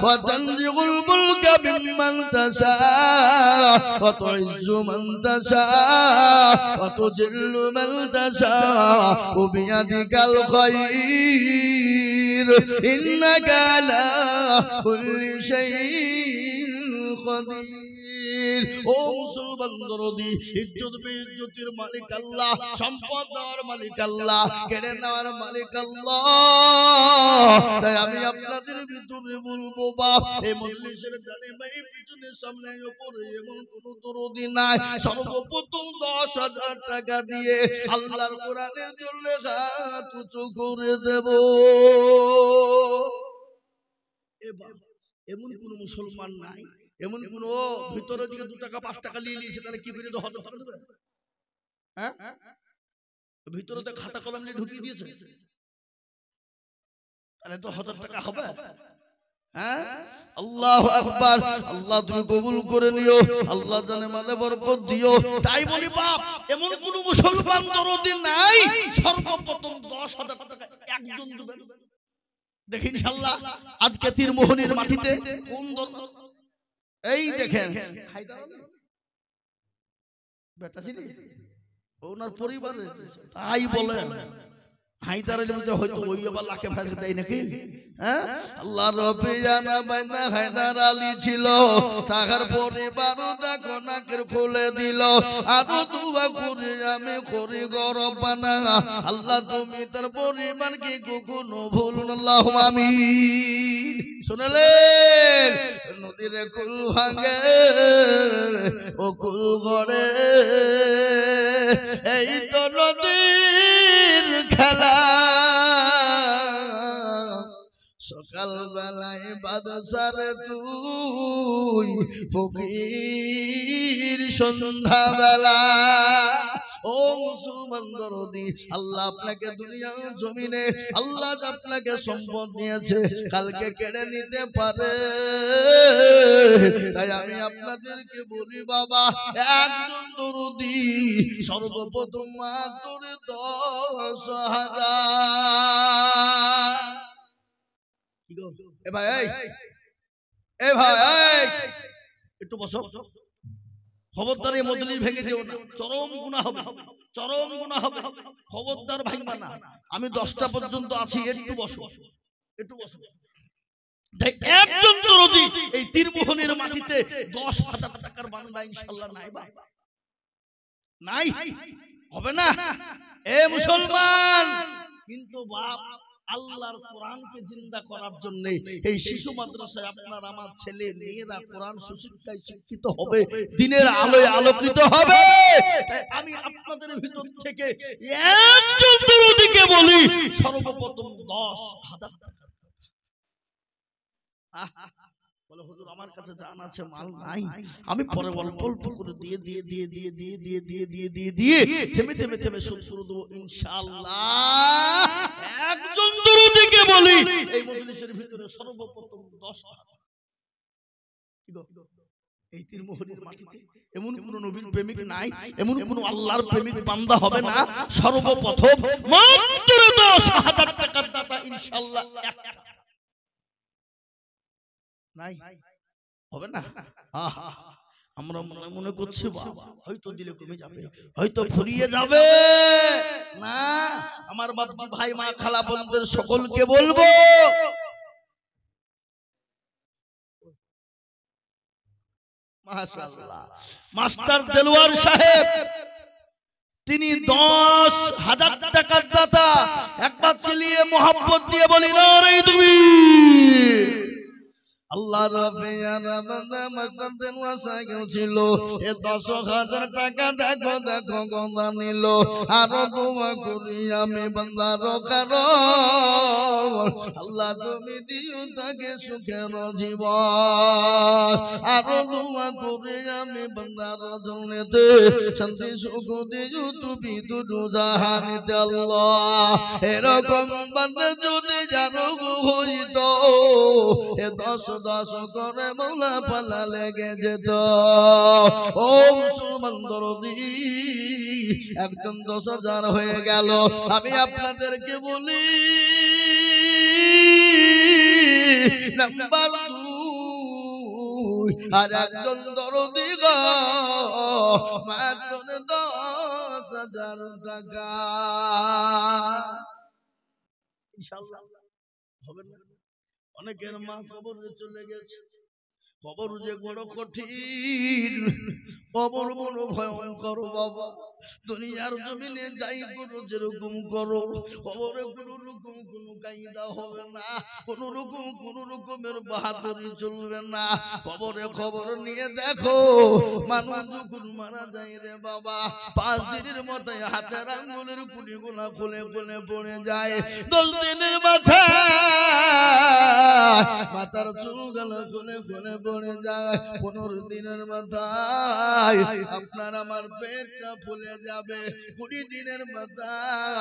ওয়া তানজিউল মুলকা মিম্মান তাশা ওয়া তুইজ্জু মান তাশা ওয়া তুজিল্লু মান তাশা ওয়া বিয়াদিকাল খায়র ইন্নাকা আলা কুল্লি শাইইন কাদির। ও মুসলমান দরদি, ইজ্জত বেইজ্জতের মালিক আল্লাহ, সম্পদ দেওয়ার মালিক আল্লাহ, কেড়ে নেওয়ার মালিক আল্লাহ। তাই আমি আপনাদের ভিতরে বলবো বাপ, এই মজলিসের ডানে বামে পিছনে সামনে উপরে এমন কোন দরদি নাই, সর্বপ্রথম 10,000 টাকা দিয়ে আল্লাহর কোরআনের জন্য হাত উঁচু করে দেব। এমন কোন মুসলমান নাই, এমন কোন ভিতরের দিকে 2 টাকা 5 টাকা নিয়ে নিয়েছে, তাহলে কি করে 1000 টাকা দেবে? হ্যাঁ, ভিতরে তো খাতা কলম নিয়ে ঢুকিয়ে দিয়েছে, তাহলে তো 1000 টাকা হবে। হ্যাঁ, আল্লাহু আকবার। আল্লাহ তুমি কবুল করে নিও, আল্লাহ জানে মালে বরকত দিও। তাই বলি বাপ, এমন কোন মুসলমান দরদি নাই সর্বপ্রথম 10,000 টাকা একজন দেবেন। দেখি ইনশাআল্লাহ আজকে তীরমোহনীর মাটিতে কোন দল, এই দেখেন হায়দার আলী বেটা ছিল ওনার পরিবারে, তাই বলে হায়দার আলী হয়তো ওই আবার লাখে ফাঁকে দেয় নাকি? হ্যাঁ, আল্লাহ রবি জানা বাইনা হায়দার আলী ছিল, তাহার পরিবার দেখো নাকের খুলে দিল। আরো দুয়া করে আমি করি গরব বানা, আল্লাহ তুমি তার পরিবারকে কখনো ভুলুন, আল্লাহুম্মা আমিন। শুনলেন নদীর কুল ভাঙে ও কুল গড়ে, এই তো নদীর খেলা। সকাল বেলায় বাদশারে তুই ফকির, সন্ধ্যা বেলা ও মুসলমান দরদি, আল্লাহ আপনাকে দুনিয়া জমিনে আল্লাহ আপনাকে সম্পদ দিয়েছে, কালকে কেড়ে নিতে পারে। তাই আমি আপনাদেরকে বলি বাবা, একজন দরদি সর্বপ্রথম মাত্র 10,000। এ ভাই একটু বসো, খবরদার এই মজলিস ভেঙে দিও না, চরম গুনাহ হবে, চরম গুনাহ হবে, খবরদার ভাঙবা না। আমি 10টা পর্যন্ত আছি, একটু বসো, একটু বসো। তাই একজন দরদি এই তীরমোহনের মাটিতে 10,000 টাকার বান্দা ইনশাআল্লাহ নাই বাবা, নাই, হবে না। এ মুসলমান, কিন্তু বাপ আল্লাহর কোরআনকে জিন্দা করার জন্য এই শিশু মাদ্রাসায় আপনার আমার ছেলে মেয়েরা কোরআন সুশিক্ষায় শিক্ষিত হবে, দিনের আলোয় আলোকিত হবে। তাই আমি আপনাদের ভিতর থেকে একজন দরদিকে বলি, সর্বপ্রথম 10,000 টাকা। বলে হুজুর আমার কাছে জান আছে, মাল নাই, আমি পরে অল্প অল্প করে দিয়ে দিয়ে দিয়ে দিয়ে দিয়ে দিয়ে দিয়ে দিয়ে দিয়ে দিয়ে থেমে থেমে থেমে শোধ করে দেবো ইনশাআল্লাহ। একজন দরদিকে বলি এই মজলিসের ভিতরে সর্বপ্রথম 10,000। এই তীরমোহরের মাটিতে এমন কোন নবীর প্রেমিক নাই, এমন কোন আল্লাহর প্রেমিক বান্দা হবে না, সর্বপ্রথম মাত্র 10,000 টাকার দাতা ইনশাআল্লাহ একটা নাই, হবে না। আমরা মনে করছি বাবা হয়তো দিলে কমে যাবে, হয়তো ফুরিয়ে যাবে না। আমার বাবা ভাই মা খালা বোনদের সকলকে বলবো, মাশাআল্লাহ মাস্টার দেলোয়ার সাহেব তিনি 10,000 টাকার দাতা। একবার চিলিয়ে মোহাব্বত দিয়ে বলি নারে তাকবীর। আল্লাহ রাব্বিল আলামিন ওয়াসাকেও ছিল এ 10,000 টাকা দেখো দেখো গদা নিল। আরো দোয়া করি আমি বান্দার কারণ, আল্লাহ তুমি দিও তাকে সুখের জীবন। আরো দোয়া করি আমি বান্দার জন্নতে শান্তি সুখ দিও তুমি দুটো জাহানিতে আল্লাহ। এরকম বান্দা যদি জানো হইতো এ 10 করে মৌলা পালা লেগে যেত। ও মুসলমান দরদি, একজন 10,000 হয়ে গেল। আমি আপনাদেরকে বলি নাম্বার 2 আর একজন দরদি গো মাত্র 10,000 টাকা ইনশাআল্লাহ হবে না। অনেকের মা কবরে চলে গেছে, কবর যে বড় কঠিন, কবর বড় ভয়ঙ্কর বাবা। দুনিয়ার জমিনে যাই করো যেরকম করো, কবরে কোনো রকম কোনো কায়দা হবে না, কোনো রকমের বাহাদুরি চলবে না। কবরে খবর নিয়ে দেখো, মানুষ যখন মারা যায় রে বাবা 5 দিনের মাথায় হাতের আঙ্গুলের কুড়িগুলা খুলে খুলে পড়ে যায়। 10 দিনের মাথায় মাথার চুলগুলা খুলে খুলে পড়ে যায়। 15 দিনের মাথায় আপনার আমার পেটটা ফুলে যাবে। 20 দিনের মাথায়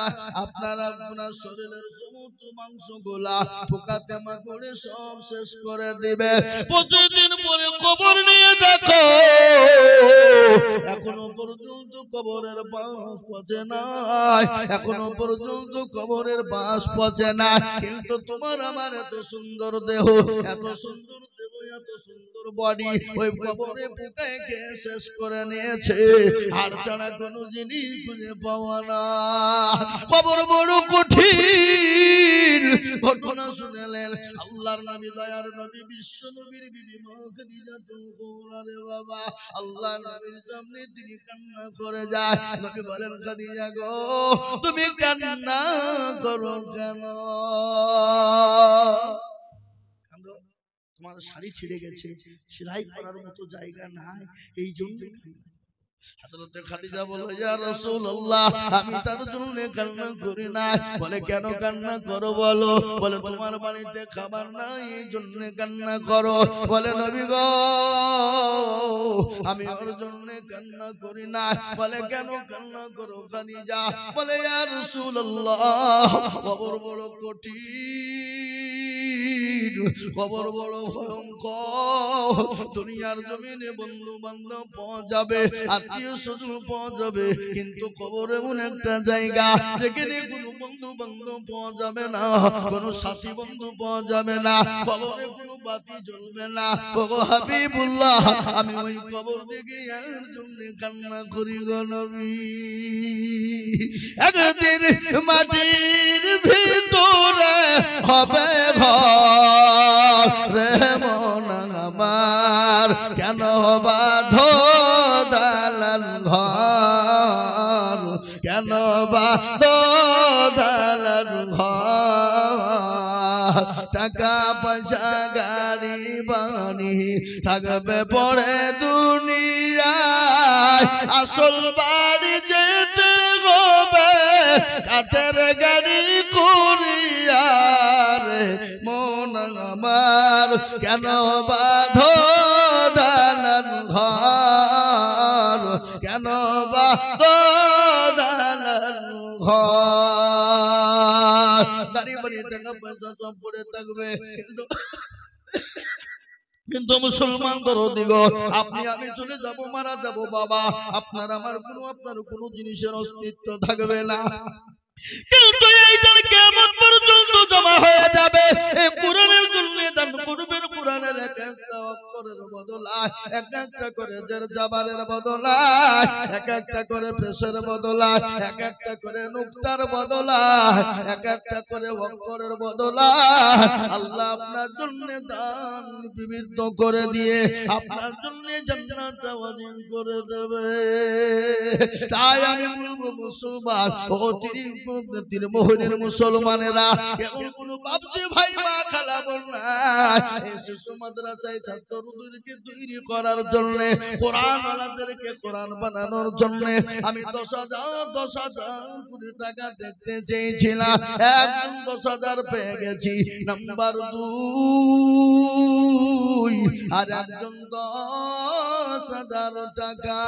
আপনার শরীরের সমস্ত মাংসগুলা পোকাতে মাকড়ে সব শেষ করে দিবে। 25 দিন পরে কবর নিয়ে দেখো, এখনো পর্যন্ত কবরের বাঁশ পচে নাই, এখনো পর্যন্ত কবরের বাঁশ পচে না। কিন্তু তোমার আমার এত সুন্দর দেহ, এত সুন্দর দেহ, এত সুন্দর বডি ওই কবরে পোকায় খেয়ে শেষ করে নিয়েছে। আর ছাড়া কোনো জিনিস খুঁজে পাওয়া না। কবর বড় কঠিন। ঘটনা শুনলেন আল্লাহর নবী, দয়ার নবী, বিশ্ব নবীর বিবি মা খাদিজাতুল কুবরা রে বাবা। আল্লাহ নবীর সামনে তিনি কান্না করে যায়। নবী বলেন খাদিজা গো তুমি কান্না করো কেন? তোমার শাড়ি ছিঁড়ে গেছে, সেলাই করার মতো জায়গা নাই, এই জন্য। হযরতে খাদিজা বলল, ইয়া রাসূলুল্লাহ, আমি তার জন্য কান্না করি না। বলে, কেন কান্না করো বলো? বলে, তোমার বাড়িতে খাবার নাই, এই জন্য কান্না করো। বলে, নবী গো, আমি ওর জন্য কান্না করি না। বলে, কেন কান্না করো খাদিজা? বলে, ইয়া রাসূলুল্লাহ, কবর বড় কঠিন, কবর বড় ভয়ঙ্কর। দুনিয়ার জমিনে বন্ধু বান্ধব পাওয়া যাবে, আত্মীয় স্বজন পাওয়া যাবে, কিন্তু কবর এমন একটা জায়গা যেখানে কোনো বন্ধু বান্ধব পাওয়া যাবে না, কোনো সাথী বন্ধু পাওয়া যাবে না, কবরে কোনো বাতি জ্বলবে না। ওগো হাবিবুল্লাহ, আমি ওই কবর দেখে এর জন্য কান্না করি গো নবী। একদিন মাটির ভিতরে হবে ঘর রে মন আমার, কেন বাঁধো দালান ঘর, কেন বাঁধো দালান ঘর। টাকা পয়সা গাড়ি বাড়ি থাকবে পড়ে দুনিয়ায়, আসল বাড়ি যেতে হবে কাঠের গাড়ি করিয়া রে মন আমার, কেন বাঁধো দালান ঘর, কেন বাঁধো দালান ঘর। গাড়ি বাড়ি টাকা পয়সা সব পড়ে থাকবে, কিন্তু মুসলমান দরদি গো, আপনি আমি চলে যাব, মারা যাব বাবা, আপনার কোনো জিনিসের অস্তিত্ব থাকবে না। কিন্তু এইটার কিয়ামত পর্যন্ত জমা হয়ে যাবে। এই কোরআনের জন্য দান করবেন, কোরআনের এক একটা অক্ষরের বদলায়, এক একটা করে জের জাবারের বদলায়, এক একটা করে পেশের বদলায়, এক একটা করে নুক্তার বদলায়, এক একটা করে অক্ষরের বদলায় আল্লাহ আপনার জন্য দান বিবিধ করে দিয়ে আপনার জন্য জান্নাত ওয়াজিব করে দেবে। তাই আমি বলবো মুসলমান ও তিরমোহরের মুসলমানেরা, এমন কোন বাপজি ভাই মা খালা বোন নাই, এই শিশু মাদ্রাসায় ছাত্রদেরকে তৈরি করার জন্য, কোরআন ওয়ালাদেরকে কোরআন বানানোর জন্য আমি 10,000 কোটি টাকা দেখতে চেয়েছিলাম, একদম 10,000 পেয়ে গেছি। নাম্বার 2 আর একজন 10,000 টাকা।